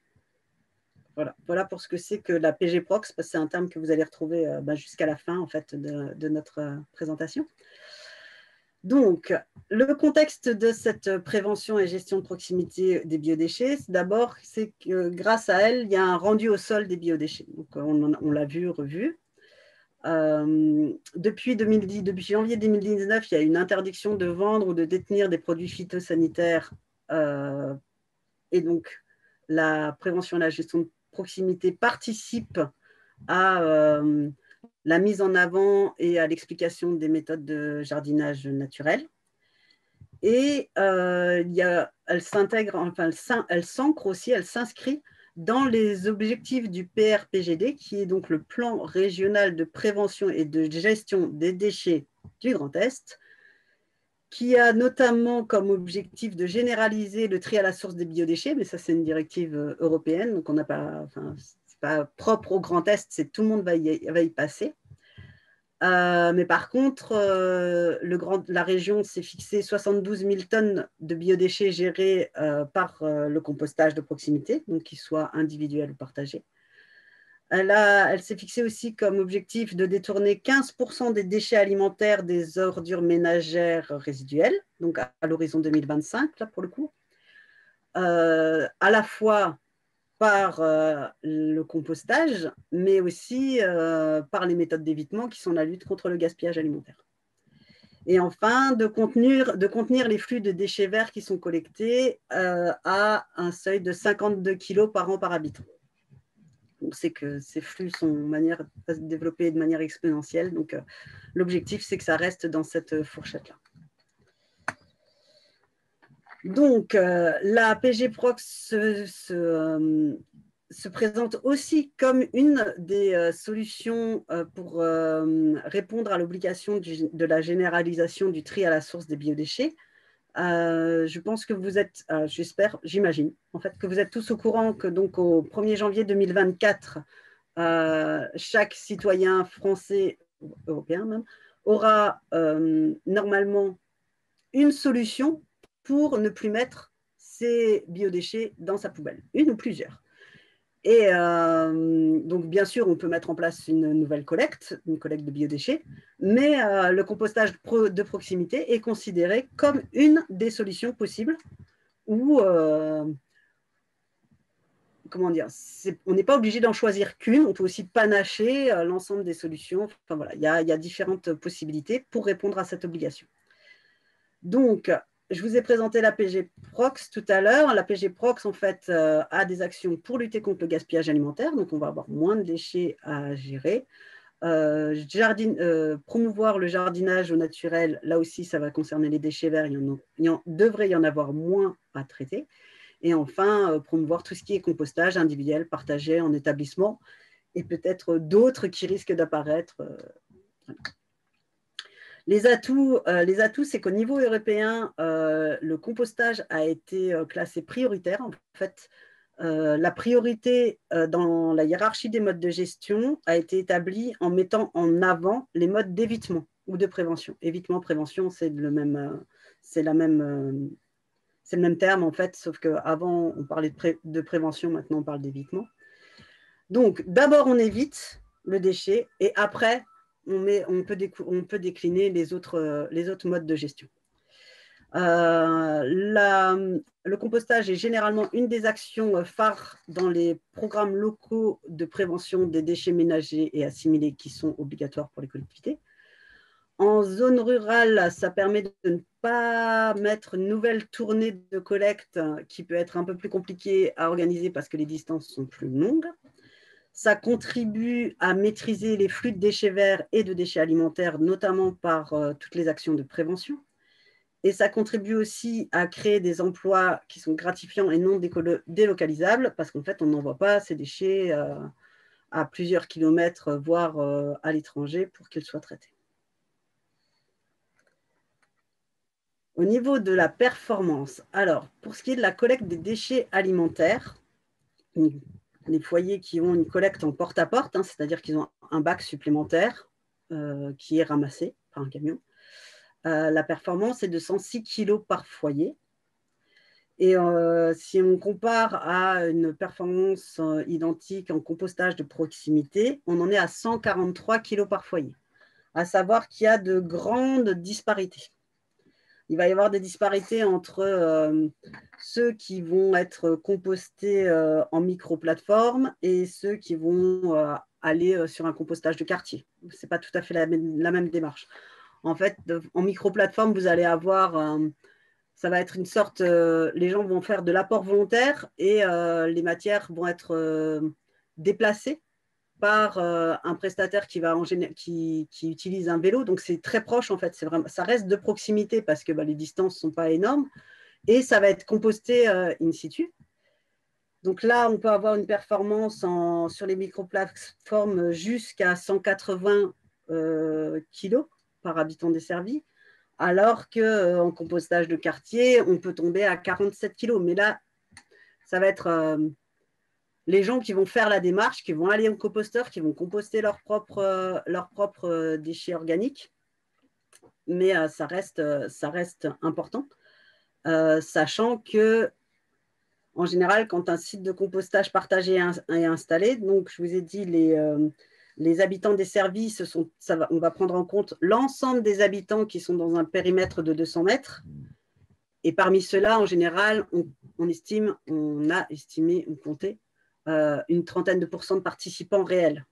Voilà pour ce que c'est que la PGProx, parce que c'est un terme que vous allez retrouver jusqu'à la fin en fait, de notre présentation. Donc, le contexte de cette prévention et gestion de proximité des biodéchets, d'abord, c'est que grâce à elle, il y a un rendu au sol des biodéchets. Donc, on l'a vu, revu. Depuis janvier 2019, il y a une interdiction de vendre ou de détenir des produits phytosanitaires et donc la prévention et la gestion de proximité participent à la mise en avant et à l'explication des méthodes de jardinage naturel. Et elle s'intègre, enfin, elle s'ancre aussi, elle s'inscrit dans les objectifs du PRPGD, qui est donc le plan régional de prévention et de gestion des déchets du Grand Est, qui a notamment comme objectif de généraliser le tri à la source des biodéchets, mais ça c'est une directive européenne, donc on n'a pas, enfin, c'est pas propre au Grand Est, c'est tout le monde va y passer. Mais par contre, la région s'est fixé 72 000 tonnes de biodéchets gérés par le compostage de proximité, donc qu'ils soient individuels ou partagés. Elle s'est fixée aussi comme objectif de détourner 15% des déchets alimentaires des ordures ménagères résiduelles, donc à l'horizon 2025, là pour le coup, à la fois par le compostage, mais aussi par les méthodes d'évitement qui sont la lutte contre le gaspillage alimentaire. Et enfin, de contenir les flux de déchets verts qui sont collectés à un seuil de 52 kg par an par habitant. On sait que ces flux sont développés de manière exponentielle, donc l'objectif, c'est que ça reste dans cette fourchette-là. Donc, la PG-Prox se présente aussi comme une des solutions pour répondre à l'obligation de la généralisation du tri à la source des biodéchets. Je pense que vous êtes, j'espère, j'imagine, en fait, que vous êtes tous au courant que donc au 1er janvier 2024, chaque citoyen français, européen même, aura normalement une solution pour ne plus mettre ses biodéchets dans sa poubelle, une ou plusieurs. Et donc, bien sûr, on peut mettre en place une nouvelle collecte, une collecte de biodéchets, mais le compostage de proximité est considéré comme une des solutions possibles où, comment dire, on n'est pas obligé d'en choisir qu'une, on peut aussi panacher l'ensemble des solutions. Enfin, voilà, il y a différentes possibilités pour répondre à cette obligation. Donc, je vous ai présenté la PG-Prox tout à l'heure. La PG-Prox, en fait, a des actions pour lutter contre le gaspillage alimentaire. Donc, on va avoir moins de déchets à gérer. Promouvoir le jardinage au naturel, là aussi, ça va concerner les déchets verts. Il devrait y en avoir moins à traiter. Et enfin, promouvoir tout ce qui est compostage individuel, partagé en établissement, et peut-être d'autres qui risquent d'apparaître. Voilà. Les atouts, c'est qu'au niveau européen, le compostage a été classé prioritaire. En fait, la priorité dans la hiérarchie des modes de gestion a été établie en mettant en avant les modes d'évitement ou de prévention. Évitement, prévention, c'est le même terme en fait, sauf qu'avant, on parlait de prévention, maintenant on parle d'évitement. Donc, d'abord, on évite le déchet et après, on peut décliner les autres modes de gestion. Le compostage est généralement une des actions phares dans les programmes locaux de prévention des déchets ménagers et assimilés qui sont obligatoires pour les collectivités. En zone rurale, ça permet de ne pas mettre une nouvelle tournée de collecte qui peut être un peu plus compliquée à organiser parce que les distances sont plus longues. Ça contribue à maîtriser les flux de déchets verts et de déchets alimentaires, notamment par toutes les actions de prévention. Et ça contribue aussi à créer des emplois qui sont gratifiants et non délocalisables, parce qu'en fait, on n'envoie pas ces déchets à plusieurs kilomètres, voire à l'étranger, pour qu'ils soient traités. Au niveau de la performance, alors, pour ce qui est de la collecte des déchets alimentaires, les foyers qui ont une collecte en porte-à-porte, c'est-à-dire qu'ils ont un bac supplémentaire qui est ramassé par un camion. La performance est de 106 kg par foyer. Et si on compare à une performance identique en compostage de proximité, on en est à 143 kg par foyer. À savoir qu'il y a de grandes disparités. Il va y avoir des disparités entre ceux qui vont être compostés en micro-plateforme et ceux qui vont aller sur un compostage de quartier. Ce n'est pas tout à fait la même démarche. En fait, en micro-plateforme, vous allez avoir, ça va être une sorte, les gens vont faire de l'apport volontaire et les matières vont être déplacées par un prestataire qui utilise un vélo. Donc, c'est très proche, en fait. Ça reste de proximité parce que les distances ne sont pas énormes. Et ça va être composté in situ. Donc là, on peut avoir une performance sur les micro-plateformes jusqu'à 180 kg par habitant desservi, alors qu'en compostage de quartier, on peut tomber à 47 kg. Mais là, ça va être les gens qui vont faire la démarche, qui vont aller au composteur, qui vont composter leurs propres déchets organiques. Mais ça reste important, sachant que en général, quand un site de compostage partagé est installé, donc je vous ai dit, les habitants desservis, on va prendre en compte l'ensemble des habitants qui sont dans un périmètre de 200 mètres. Et parmi ceux-là, en général, on a estimé, on comptait une trentaine de % de participants réels.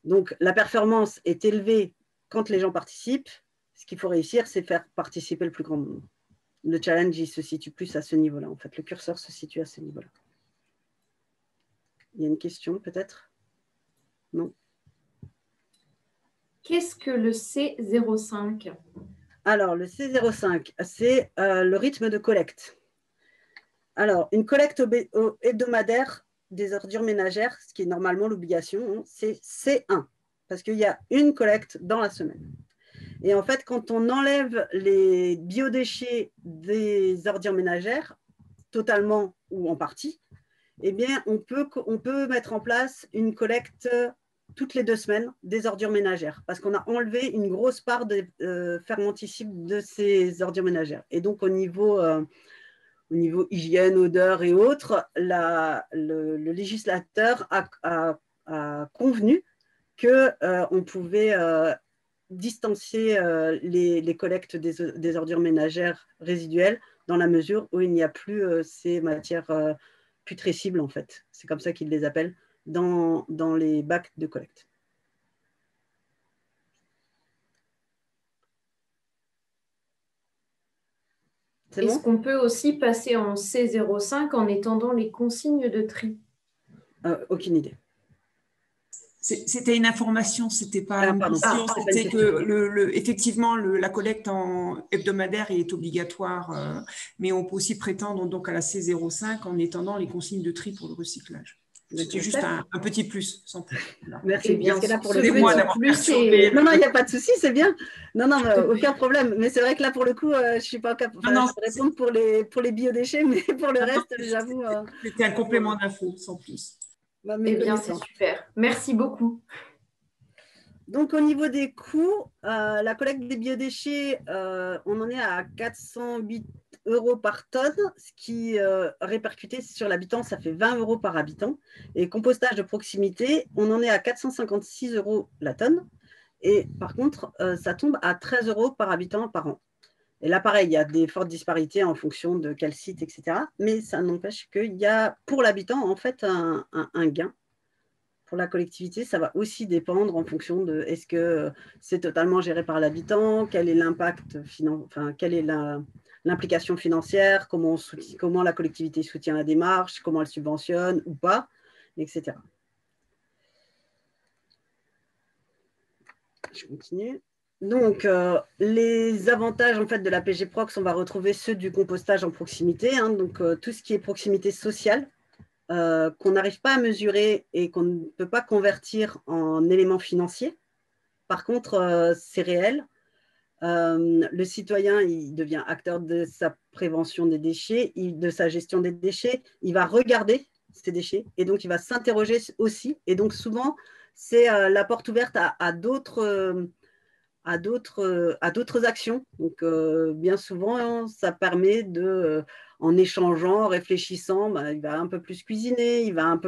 Donc, la performance est élevée quand les gens participent. Ce qu'il faut réussir, c'est faire participer le plus grand nombre. Le challenge, il se situe plus à ce niveau-là. En fait, le curseur se situe à ce niveau-là. Il y a une question, peut-être? Non. Qu'est-ce que le C05? Alors, le C05, c'est le rythme de collecte. Alors, une collecte hebdomadaire des ordures ménagères, ce qui est normalement l'obligation, c'est C1, parce qu'il y a une collecte dans la semaine. Et en fait, quand on enlève les biodéchets des ordures ménagères, totalement ou en partie, eh bien, on peut mettre en place une collecte toutes les 2 semaines des ordures ménagères, parce qu'on a enlevé une grosse part de fermenticides de ces ordures ménagères. Et donc, au niveau hygiène, odeur et autres, le législateur a convenu qu'on pouvait distancier les collectes des ordures ménagères résiduelles dans la mesure où il n'y a plus ces matières putrescibles, en fait. C'est comme ça qu'ils les appellent, dans les bacs de collecte. Est-ce qu'on peut aussi passer en C05 en étendant les consignes de tri? Aucune idée. C'était une information, c'était pas une question. C'était que effectivement la collecte hebdomadaire est obligatoire, mais on peut aussi prétendre donc à la C05 en étendant les consignes de tri pour le recyclage. C'était juste un petit plus, sans plus. Voilà. Merci bien. Excusez-moi d'avoir perturbé. Non, il n'y a pas de souci, c'est bien. Non, aucun problème. Mais c'est vrai que là, pour le coup, je ne suis pas capable de répondre pour les biodéchets, mais pour le reste, j'avoue. C'était un complément d'info, sans plus. Eh bien, c'est super. Merci beaucoup. Donc, au niveau des coûts, la collecte des biodéchets, on en est à 408 € par tonne, ce qui, répercuté sur l'habitant, ça fait 20 € par habitant. Et compostage de proximité, on en est à 456 € la tonne. Et par contre, ça tombe à 13 € par habitant par an. Et là, pareil, il y a des fortes disparités en fonction de quel site, etc. Mais ça n'empêche qu'il y a pour l'habitant, en fait, un gain. Pour la collectivité, ça va aussi dépendre en fonction de est-ce que c'est totalement géré par l'habitant, quel est l'impact, quelle est l'implication financière, comment la collectivité soutient la démarche, comment elle subventionne ou pas, etc. Je continue. Donc, les avantages en fait, de la PG Prox, on va retrouver ceux du compostage en proximité, hein, donc tout ce qui est proximité sociale, qu'on n'arrive pas à mesurer et qu'on ne peut pas convertir en éléments financiers. Par contre, c'est réel. Le citoyen, il devient acteur de sa prévention des déchets, de sa gestion des déchets, il va regarder ces déchets et donc il va s'interroger aussi. Et donc souvent, c'est la porte ouverte à d'autres actions. Donc, bien souvent, ça permet de, en échangeant, en réfléchissant, il va un peu plus cuisiner, il va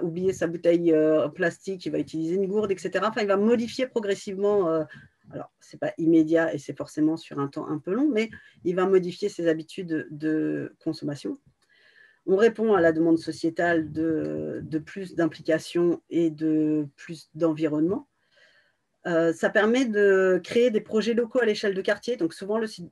oublier sa bouteille plastique, il va utiliser une gourde, etc. Enfin, il va modifier progressivement. Alors, ce n'est pas immédiat et c'est forcément sur un temps un peu long, mais il va modifier ses habitudes de consommation. On répond à la demande sociétale de plus d'implication et de plus d'environnement. Ça permet de créer des projets locaux à l'échelle de quartier. Donc souvent, le site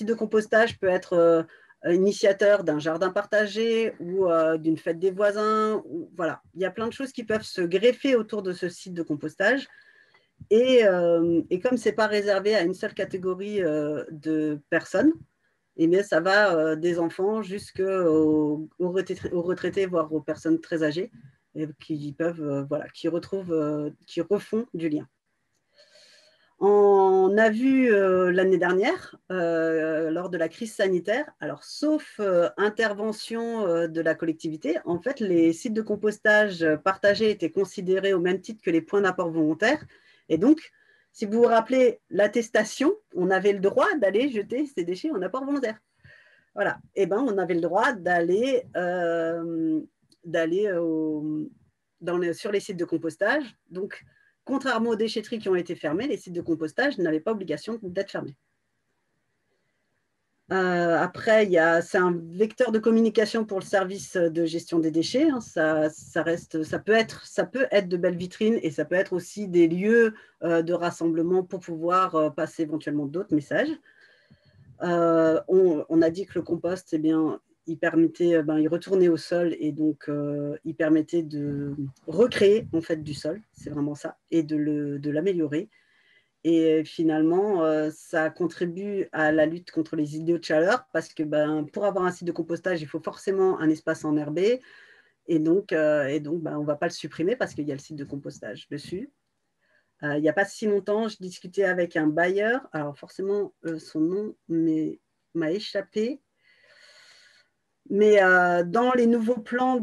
de compostage peut être initiateur d'un jardin partagé ou d'une fête des voisins. Voilà. Il y a plein de choses qui peuvent se greffer autour de ce site de compostage. Et comme ce n'est pas réservé à une seule catégorie de personnes, eh bien, ça va des enfants jusqu'aux retraités, voire aux personnes très âgées, et qui peuvent, qui refont du lien. On a vu l'année dernière, lors de la crise sanitaire, alors sauf intervention de la collectivité, en fait, les sites de compostage partagés étaient considérés au même titre que les points d'apport volontaires. Et donc, si vous vous rappelez l'attestation, on avait le droit d'aller jeter ces déchets en apport volontaire. Voilà. Et ben, on avait le droit d'aller sur les sites de compostage. Donc, contrairement aux déchetteries qui ont été fermées, les sites de compostage n'avaient pas obligation d'être fermés. Après, c'est un vecteur de communication pour le service de gestion des déchets. Hein. Ça peut être de belles vitrines et ça peut être aussi des lieux de rassemblement pour pouvoir passer éventuellement d'autres messages. On a dit que le compost, eh bien, il retournait au sol et donc il permettait de recréer en fait du sol, c'est vraiment ça, et de l'améliorer. Et finalement, ça contribue à la lutte contre les îlots de chaleur parce que pour avoir un site de compostage, il faut forcément un espace enherbé. Et donc on ne va pas le supprimer parce qu'il y a le site de compostage dessus. Il n'y a pas si longtemps, je discutais avec un bailleur. Alors forcément, son nom m'a échappé. Mais dans les nouveaux plans,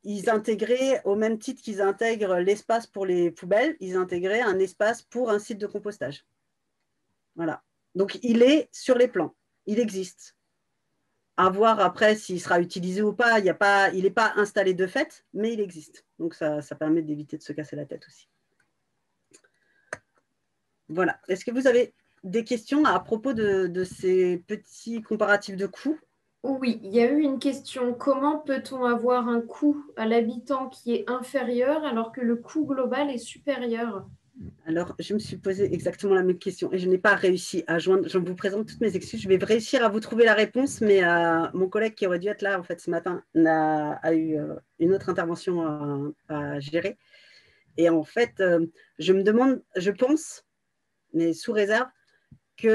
ils intégraient, au même titre qu'ils intègrent l'espace pour les poubelles, ils intégraient un espace pour un site de compostage. Voilà. Donc, il est sur les plans. Il existe. À voir après s'il sera utilisé ou pas. Il n'est pas installé de fait, mais il existe. Donc, ça permet d'éviter de se casser la tête aussi. Voilà. Est-ce que vous avez des questions à propos de ces petits comparatifs de coûts ? Oui, il y a eu une question. Comment peut-on avoir un coût à l'habitant qui est inférieur alors que le coût global est supérieur? Alors, je me suis posé exactement la même question et je n'ai pas réussi à joindre. Je vous présente toutes mes excuses. Je vais réussir à vous trouver la réponse, mais mon collègue qui aurait dû être là en fait ce matin a eu une autre intervention à gérer. Et en fait, je pense, mais sous réserve, qu'on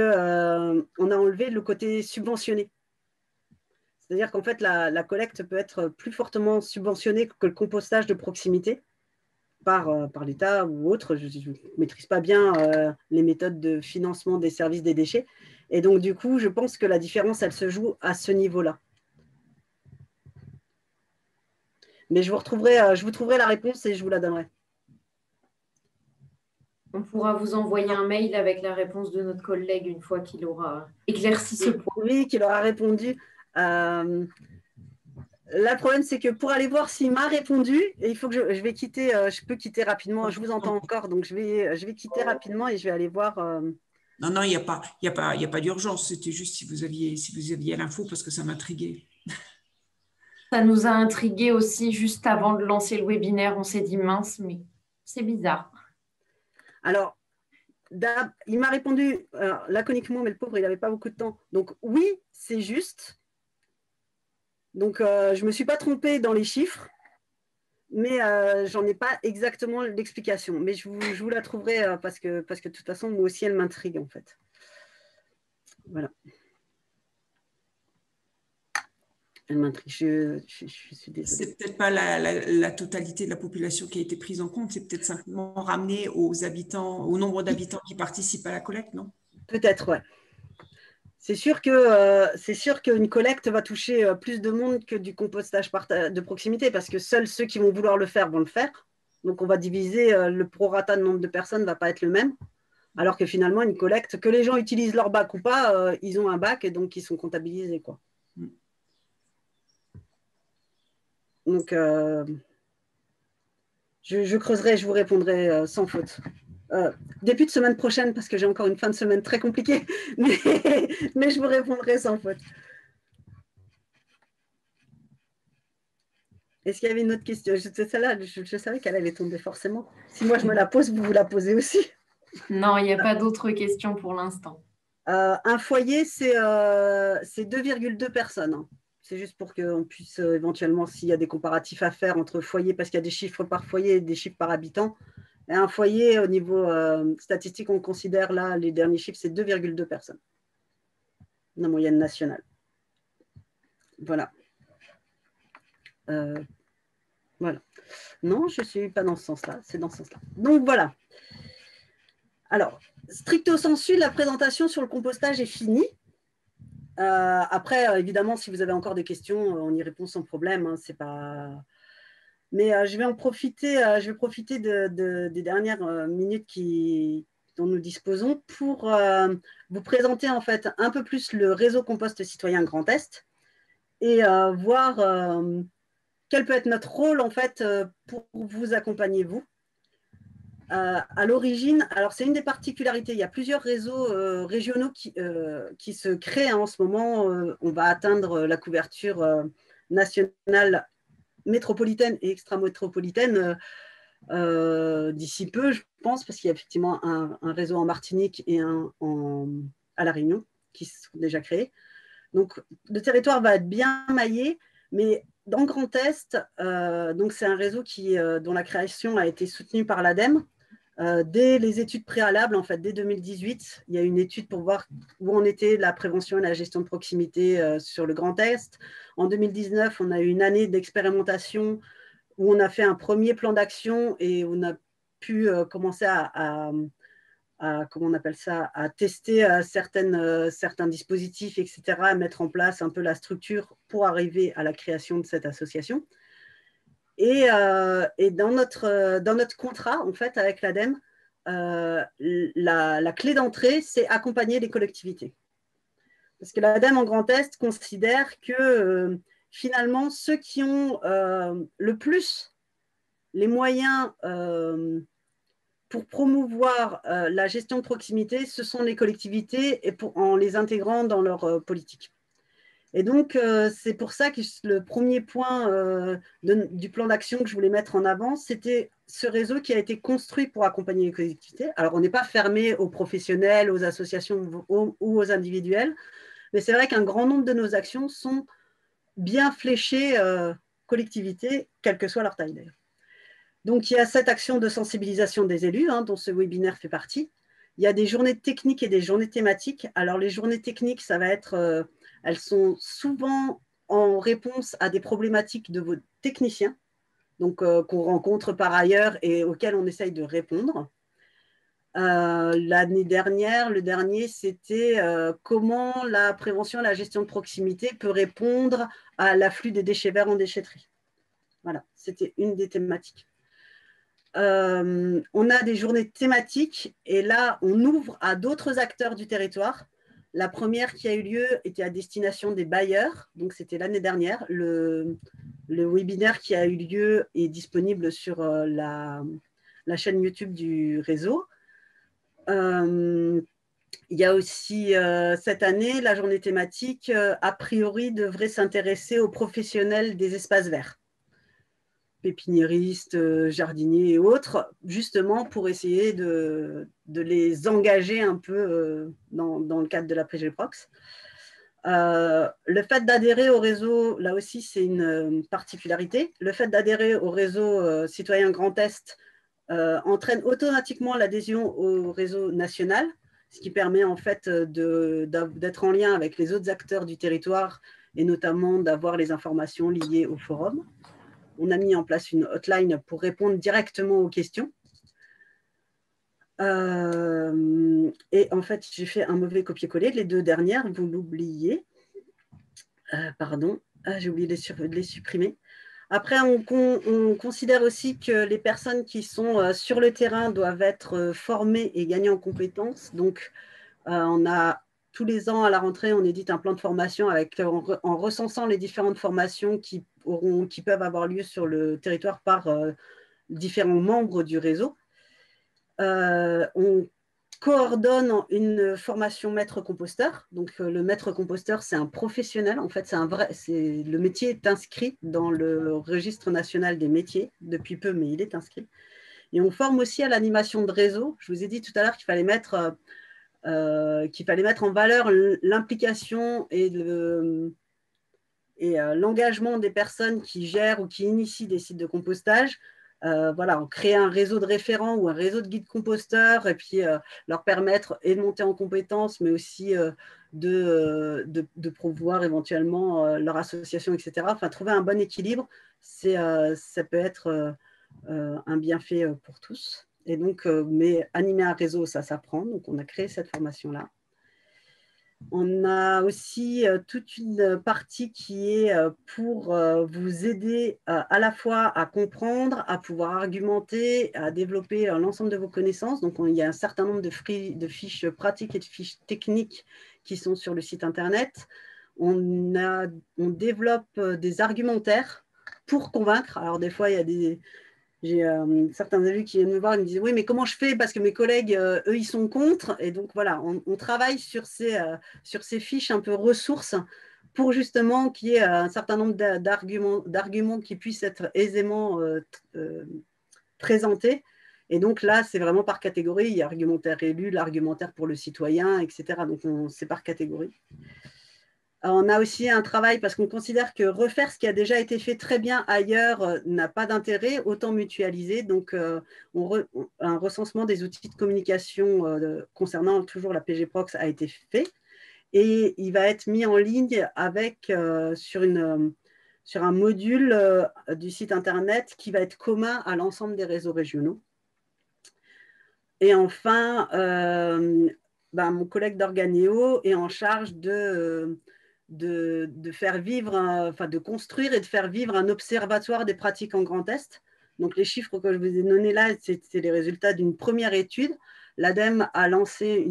a enlevé le côté subventionné. C'est-à-dire qu'en fait, la collecte peut être plus fortement subventionnée que le compostage de proximité par l'État ou autre. Je ne maîtrise pas bien les méthodes de financement des services des déchets. Et donc, du coup, je pense que la différence, elle se joue à ce niveau-là. Mais je vous trouverai la réponse et je vous la donnerai. On pourra vous envoyer un mail avec la réponse de notre collègue une fois qu'il aura éclairci ce point. Oui, qu'il aura répondu. Le problème, c'est que pour aller voir s'il m'a répondu, il faut que je vais quitter, je peux quitter rapidement, je vous entends encore, donc je vais quitter rapidement et je vais aller voir. Non, il n'y a pas d'urgence, c'était juste si vous aviez l'info parce que ça m'intriguait. Ça nous a intrigués aussi juste avant de lancer le webinaire, on s'est dit mince, mais c'est bizarre. Alors, il m'a répondu laconiquement, mais le pauvre, il n'avait pas beaucoup de temps. Donc oui, c'est juste. Donc, je ne me suis pas trompée dans les chiffres, mais je n'en ai pas exactement l'explication. Mais je vous la trouverai parce que de toute façon, moi aussi, elle m'intrigue en fait. Voilà. Elle m'intrigue, je suis désolée. C'est peut-être pas la totalité de la population qui a été prise en compte, c'est peut-être simplement ramené aux habitants, au nombre d'habitants qui participent à la collecte, non? Peut-être, ouais. C'est sûr qu'une collecte va toucher plus de monde que du compostage de proximité parce que seuls ceux qui vont vouloir le faire vont le faire. Donc, on va diviser le prorata de nombre de personnes ne va pas être le même. Alors que finalement, une collecte, que les gens utilisent leur bac ou pas, ils ont un bac et donc ils sont comptabilisés, quoi. Donc, je creuserai, je vous répondrai sans faute. Début de semaine prochaine, parce que j'ai encore une fin de semaine très compliquée, mais je vous répondrai sans faute. Est-ce qu'il y avait une autre question? Celle-là, je savais qu'elle allait tomber forcément. Si moi je me la pose, vous la posez aussi. Non, il n'y a pas d'autres questions pour l'instant. Un foyer, c'est 2,2 personnes. Hein. C'est juste pour qu'on puisse éventuellement, s'il y a des comparatifs à faire entre foyers, parce qu'il y a des chiffres par foyer et des chiffres par habitant. Et un foyer, au niveau statistique, on considère là, les derniers chiffres, c'est 2,2 personnes. La moyenne nationale. Voilà. Voilà. Non, je ne suis pas dans ce sens-là, c'est dans ce sens-là. Donc voilà. Alors, stricto sensu, la présentation sur le compostage est finie. Après, évidemment, si vous avez encore des questions, on y répond sans problème. Hein, c'est pas... Mais je vais profiter des dernières minutes dont nous disposons pour vous présenter en fait un peu plus le réseau Compost Citoyen Grand Est et voir quel peut être notre rôle en fait pour vous accompagner, vous. À l'origine, alors c'est une des particularités, il y a plusieurs réseaux régionaux qui se créent en ce moment. On va atteindre la couverture nationale, métropolitaine et extramétropolitaine d'ici peu, je pense, parce qu'il y a effectivement un réseau en Martinique et un à La Réunion qui sont déjà créés. Donc, le territoire va être bien maillé, mais dans le Grand Est, donc c'est un réseau dont la création a été soutenue par l'ADEME. Dès les études préalables, en fait, dès 2018, il y a une étude pour voir où en était la prévention et la gestion de proximité sur le Grand Est. En 2019, on a eu une année d'expérimentation où on a fait un premier plan d'action et on a pu commencer à comment on appelle ça, à tester certains dispositifs, etc., à mettre en place un peu la structure pour arriver à la création de cette association. Et dans notre contrat, en fait, avec l'ADEME, la clé d'entrée, c'est accompagner les collectivités. Parce que l'ADEME en Grand Est considère que finalement, ceux qui ont le plus les moyens pour promouvoir la gestion de proximité, ce sont les collectivités et en les intégrant dans leur politique. Et donc, c'est pour ça que le premier point du plan d'action que je voulais mettre en avant, c'était ce réseau qui a été construit pour accompagner les collectivités. Alors, on n'est pas fermé aux professionnels, aux associations ou aux individuels, mais c'est vrai qu'un grand nombre de nos actions sont bien fléchées collectivités, quelle que soit leur taille d'ailleurs. Donc, il y a cette action de sensibilisation des élus, hein, dont ce webinaire fait partie. Il y a des journées techniques et des journées thématiques. Alors, les journées techniques, ça va être... elles sont souvent en réponse à des problématiques de vos techniciens, donc qu'on rencontre par ailleurs et auxquelles on essaye de répondre. L'année dernière, le dernier, c'était comment la prévention et la gestion de proximité peut répondre à l'afflux des déchets verts en déchetterie. Voilà, c'était une des thématiques. On a des journées thématiques et là, on ouvre à d'autres acteurs du territoire. La première qui a eu lieu était à destination des bailleurs, donc c'était l'année dernière. Le webinaire qui a eu lieu est disponible sur la chaîne YouTube du réseau. Il y a aussi cette année, la journée thématique, a priori, devrait s'intéresser aux professionnels des espaces verts, pépiniéristes, jardiniers et autres, justement pour essayer de les engager un peu dans le cadre de la PGProx. Le fait d'adhérer au réseau, là aussi c'est une particularité, le fait d'adhérer au réseau citoyen Grand Est entraîne automatiquement l'adhésion au réseau national, ce qui permet en fait d'être en lien avec les autres acteurs du territoire et notamment d'avoir les informations liées au forum. On a mis en place une hotline pour répondre directement aux questions. Et en fait, j'ai fait un mauvais copier-coller. Les deux dernières, vous l'oubliez. Pardon, j'ai oublié de les supprimer. Après, on considère aussi que les personnes qui sont sur le terrain doivent être formées et gagner en compétences. Donc, on a tous les ans à la rentrée, on édite un plan de formation en recensant les différentes formations qui peuvent avoir lieu sur le territoire par différents membres du réseau. On coordonne une formation maître composteur. Donc, le maître composteur, c'est un professionnel. En fait, le métier est inscrit dans le registre national des métiers depuis peu, mais il est inscrit. Et on forme aussi à l'animation de réseau. Je vous ai dit tout à l'heure qu'il fallait mettre en valeur l'implication et l'engagement des personnes qui gèrent ou qui initient des sites de compostage. Voilà, on crée un réseau de référents ou un réseau de guides composteurs et puis leur permettre et de monter en compétences, mais aussi de promouvoir éventuellement leur association, etc. Enfin, trouver un bon équilibre, ça peut être un bienfait pour tous. Et donc, mais animer un réseau, ça s'apprend. Donc, on a créé cette formation-là. On a aussi toute une partie qui est pour vous aider à la fois à comprendre, à pouvoir argumenter, à développer l'ensemble de vos connaissances. Donc, il y a un certain nombre de fiches pratiques et de fiches techniques qui sont sur le site Internet. On développe des argumentaires pour convaincre. Alors, des fois, il y a j'ai certains élus qui viennent me voir et me disent « Oui, mais comment je fais? Parce que mes collègues, eux, ils sont contre. » Et donc, voilà, on travaille sur ces fiches un peu ressources pour justement qu'il y ait un certain nombre d'arguments qui puissent être aisément présentés. Et donc là, c'est vraiment par catégorie. Il y a argumentaire élu, l'argumentaire pour le citoyen, etc. Donc, c'est par catégorie. On a aussi un travail parce qu'on considère que refaire ce qui a déjà été fait très bien ailleurs n'a pas d'intérêt, autant mutualiser. Donc, un recensement des outils de communication concernant toujours la PG Prox a été fait et il va être mis en ligne sur un module du site Internet qui va être commun à l'ensemble des réseaux régionaux. Et enfin, mon collègue d'Organéo est en charge de faire vivre, de construire et de faire vivre un observatoire des pratiques en Grand Est. Donc, les chiffres que je vous ai donnés là, c'est les résultats d'une première étude. L'ADEME a lancé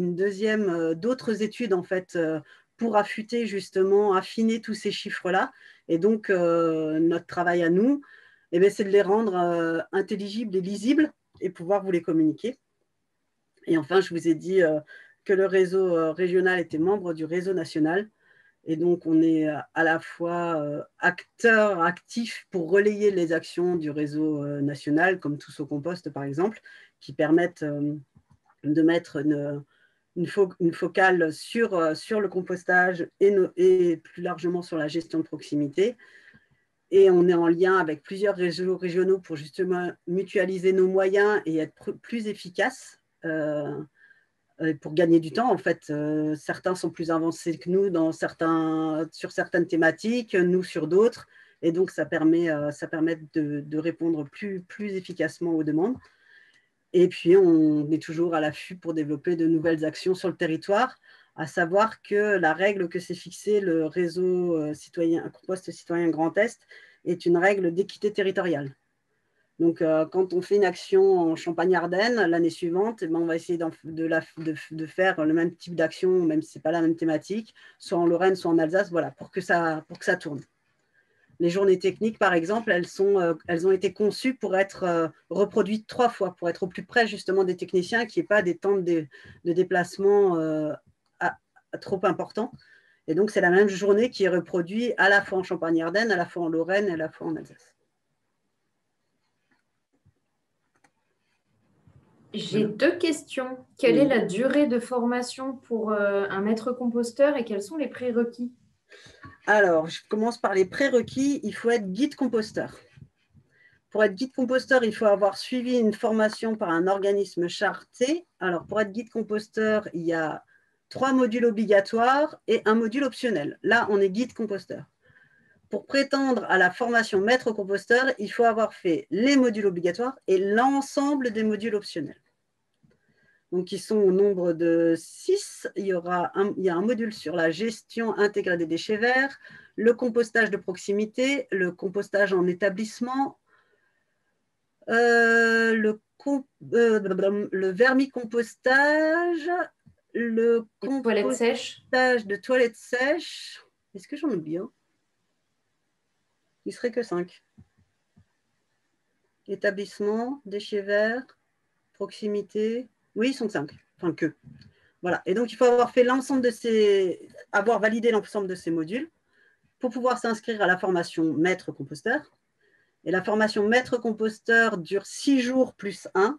d'autres études, en fait, pour affûter, justement, affiner tous ces chiffres-là. Et donc, notre travail à nous, c'est de les rendre intelligibles et lisibles et pouvoir vous les communiquer. Et enfin, je vous ai dit que le réseau régional était membre du réseau national. Et donc, on est à la fois acteur actif pour relayer les actions du réseau national, comme Tous au compost, par exemple, qui permettent de mettre une focale sur le compostage et plus largement sur la gestion de proximité. Et on est en lien avec plusieurs réseaux régionaux pour justement mutualiser nos moyens et être plus efficaces. Pour gagner du temps, en fait, certains sont plus avancés que nous sur certaines thématiques, nous sur d'autres, et donc ça permet de répondre plus efficacement aux demandes. Et puis, on est toujours à l'affût pour développer de nouvelles actions sur le territoire, à savoir que la règle que s'est fixée le réseau Compost Citoyen Grand Est est une règle d'équité territoriale. Donc, quand on fait une action en Champagne-Ardenne, l'année suivante, on va essayer de faire le même type d'action, même si ce n'est pas la même thématique, soit en Lorraine, soit en Alsace, voilà, pour que ça tourne. Les journées techniques, par exemple, elles ont été conçues pour être reproduites 3 fois, pour être au plus près justement des techniciens, qu'il n'y ait pas des temps de déplacement trop importants. Et donc, c'est la même journée qui est reproduite à la fois en Champagne-Ardenne, à la fois en Lorraine et à la fois en Alsace. J'ai 2 questions. Quelle est la durée de formation pour un maître composteur et quels sont les prérequis? Alors, je commence par les prérequis. Il faut être guide composteur. Pour être guide composteur, il faut avoir suivi une formation par un organisme charté. Alors, pour être guide composteur, il y a 3 modules obligatoires et un module optionnel. Là, on est guide composteur. Pour prétendre à la formation maître composteur, il faut avoir fait les modules obligatoires et l'ensemble des modules optionnels. Donc, ils sont au nombre de 6. Il y a un module sur la gestion intégrée des déchets verts, le compostage de proximité, le compostage en établissement, le vermicompostage, le compostage de toilettes sèches. Est-ce que j'en oublie un? Il ne serait que 5. Établissement, déchets verts, proximité. Oui, ils sont 5. enfin que. Voilà. Et donc, il faut avoir fait avoir validé l'ensemble de ces modules pour pouvoir s'inscrire à la formation maître composteur. Et la formation maître composteur dure 6 jours plus 1.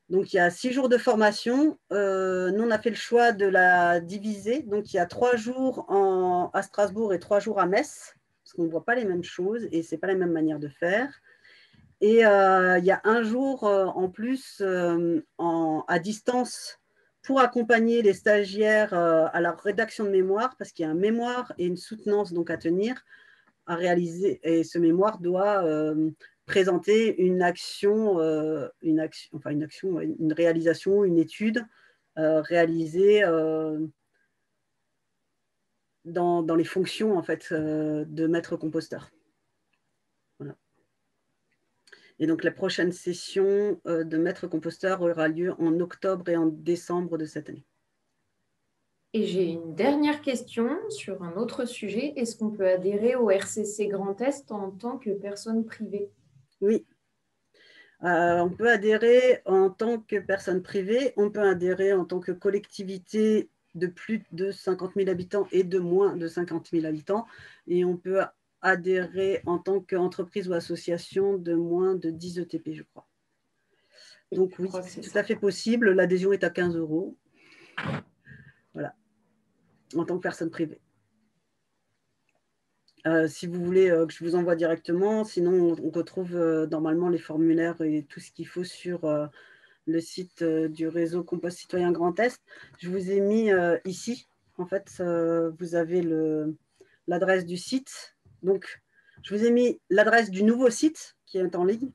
Donc, il y a 6 jours de formation. Nous, on a fait le choix de la diviser. Donc, il y a 3 jours à Strasbourg et 3 jours à Metz, parce qu'on ne voit pas les mêmes choses et ce n'est pas la même manière de faire. Et il y a 1 jour en plus à distance pour accompagner les stagiaires à la rédaction de mémoire, parce qu'il y a un mémoire et une soutenance donc à tenir, à réaliser. Et ce mémoire doit présenter une réalisation, une étude réalisée dans les fonctions en fait, de maître composteur. Voilà. Et donc, la prochaine session de maître composteur aura lieu en octobre et en décembre de cette année. Et j'ai une dernière question sur un autre sujet. Est-ce qu'on peut adhérer au RCC Grand Est en tant que personne privée? Oui. On peut adhérer en tant que personne privée, on peut adhérer en tant que collectivité de plus de 50 000 habitants et de moins de 50 000 habitants. Et on peut adhérer en tant qu'entreprise ou association de moins de 10 ETP, je crois. Donc oui, c'est tout à fait possible. L'adhésion est à 15 €. Voilà, en tant que personne privée. Si vous voulez que je vous envoie directement, sinon on retrouve normalement les formulaires et tout ce qu'il faut sur le site du réseau Compost Citoyen Grand Est. Je vous ai mis ici, en fait, vous avez l'adresse du site. Donc, je vous ai mis l'adresse du nouveau site qui est en ligne,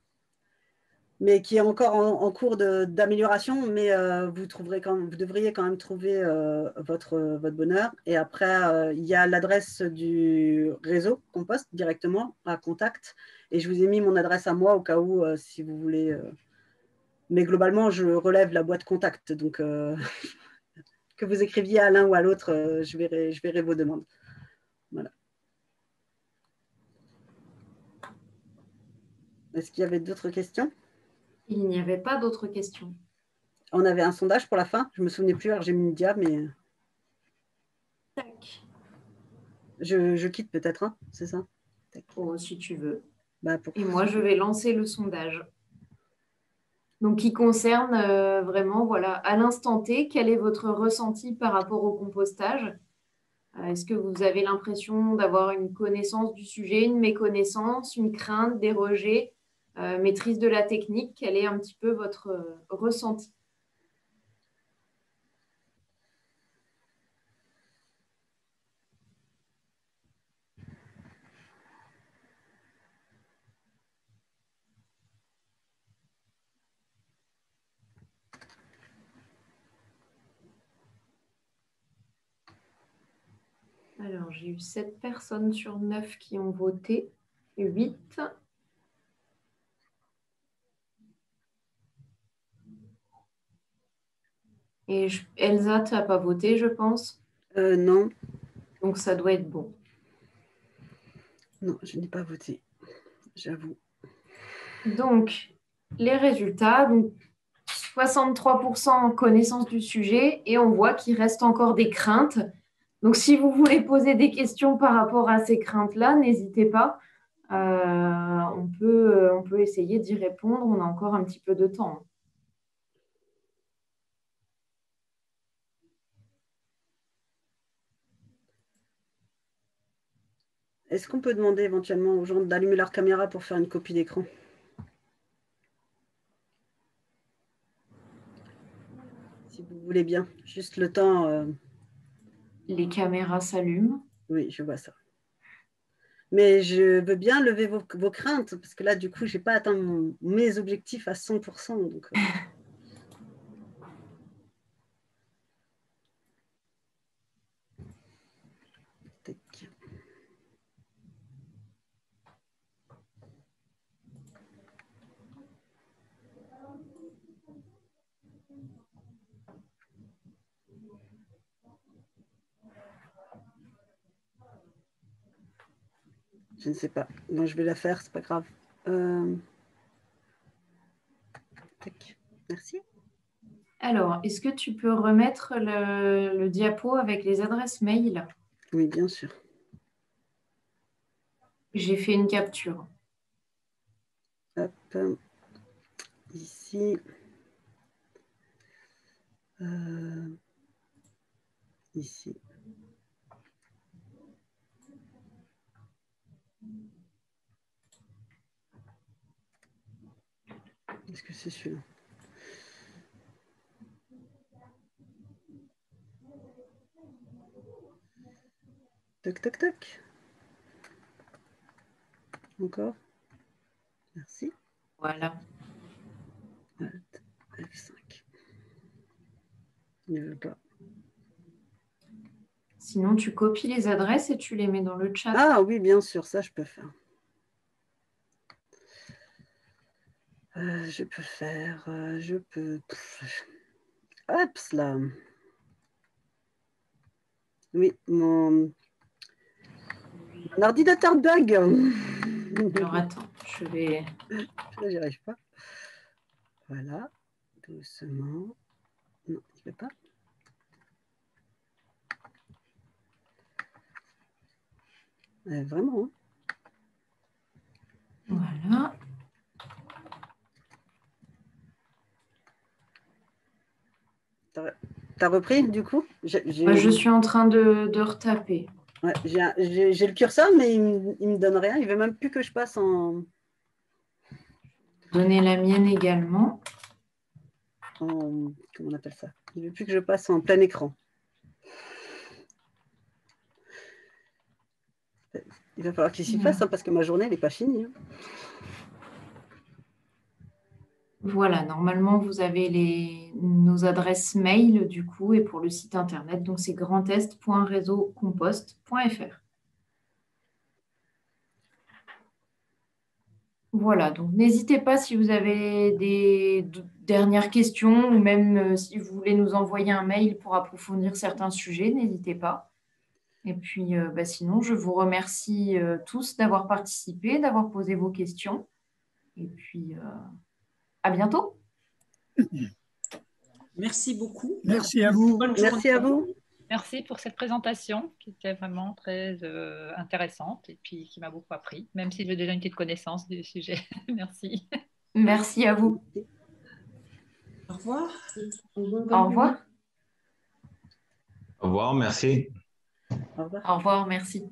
mais qui est encore en cours d'amélioration, mais vous devriez quand même trouver votre bonheur. Et après, il y a l'adresse du réseau Compost directement à contact. Et je vous ai mis mon adresse à moi au cas où, si vous voulez. Mais globalement, je relève la boîte contact. Donc, que vous écriviez à l'un ou à l'autre, je verrai vos demandes. Voilà. Est-ce qu'il y avait d'autres questions? Il n'y avait pas d'autres questions. On avait un sondage pour la fin. Je ne me souvenais plus, alors j'ai mis Dia, mais... Tac. Je quitte peut-être, hein, c'est ça? Oh, si tu veux. Bah, Et moi, je vais lancer le sondage. Donc, qui concerne vraiment, voilà, à l'instant T, quel est votre ressenti par rapport au compostage? Est-ce que vous avez l'impression d'avoir une connaissance du sujet, une méconnaissance, une crainte, des rejets, maîtrise de la technique? Quel est un petit peu votre ressenti? Alors, j'ai eu 7 personnes sur 9 qui ont voté. 8. Et Elsa, tu n'as pas voté, je pense. Non. Donc, ça doit être bon. Non, je n'ai pas voté, j'avoue. Donc, les résultats, donc 63% connaissance du sujet et on voit qu'il reste encore des craintes. Donc, si vous voulez poser des questions par rapport à ces craintes-là, n'hésitez pas. On peut essayer d'y répondre. On a encore un petit peu de temps. Est-ce qu'on peut demander éventuellement aux gens d'allumer leur caméra pour faire une copie d'écran? Si vous voulez bien, juste le temps. Les caméras s'allument. Oui, je vois ça. Mais je veux bien lever vos craintes, parce que là, du coup, je n'ai pas atteint mes objectifs à 100%. Donc, je ne sais pas. Bon, je vais la faire, c'est pas grave. Merci. Alors, est-ce que tu peux remettre le diapo avec les adresses mail? Oui, bien sûr. J'ai fait une capture. Hop, ici. Ici. Est-ce que c'est celui-là? Toc, toc, toc. Encore. Merci. Voilà. Alt, F5. Il ne veut pas. Sinon, tu copies les adresses et tu les mets dans le chat. Ah oui, bien sûr, ça je peux faire. Je peux faire, je peux... Hop, là. Oui, mon ordinateur bug. Alors, attends, je vais... Là, j'y arrive pas. Voilà, doucement. Non, il ne veut pas. Vraiment. Hein. Voilà. T'as repris, du coup? Je suis en train de retaper. Ouais, j'ai le curseur, mais il me donne rien. Il ne veut même plus que je passe en... Donner la mienne également. Comment on appelle ça? Il ne veut plus que je passe en plein écran. Il va falloir qu'il s'y fasse, hein, parce que ma journée n'est pas finie. Hein. Voilà, normalement, vous avez nos adresses mail, du coup, et pour le site internet, donc c'est grandest.réseaucompost.fr. Voilà, donc n'hésitez pas si vous avez des dernières questions ou même si vous voulez nous envoyer un mail pour approfondir certains sujets, n'hésitez pas. Et puis, sinon, je vous remercie tous d'avoir participé, d'avoir posé vos questions. Et puis, à bientôt. Merci beaucoup. Merci à vous. Merci à vous. Merci pour cette présentation qui était vraiment très intéressante et puis qui m'a beaucoup appris, même si j'ai déjà une petite connaissance du sujet. Merci. Merci à vous. Au revoir. Au revoir. Au revoir, merci. Au revoir. Au revoir, merci.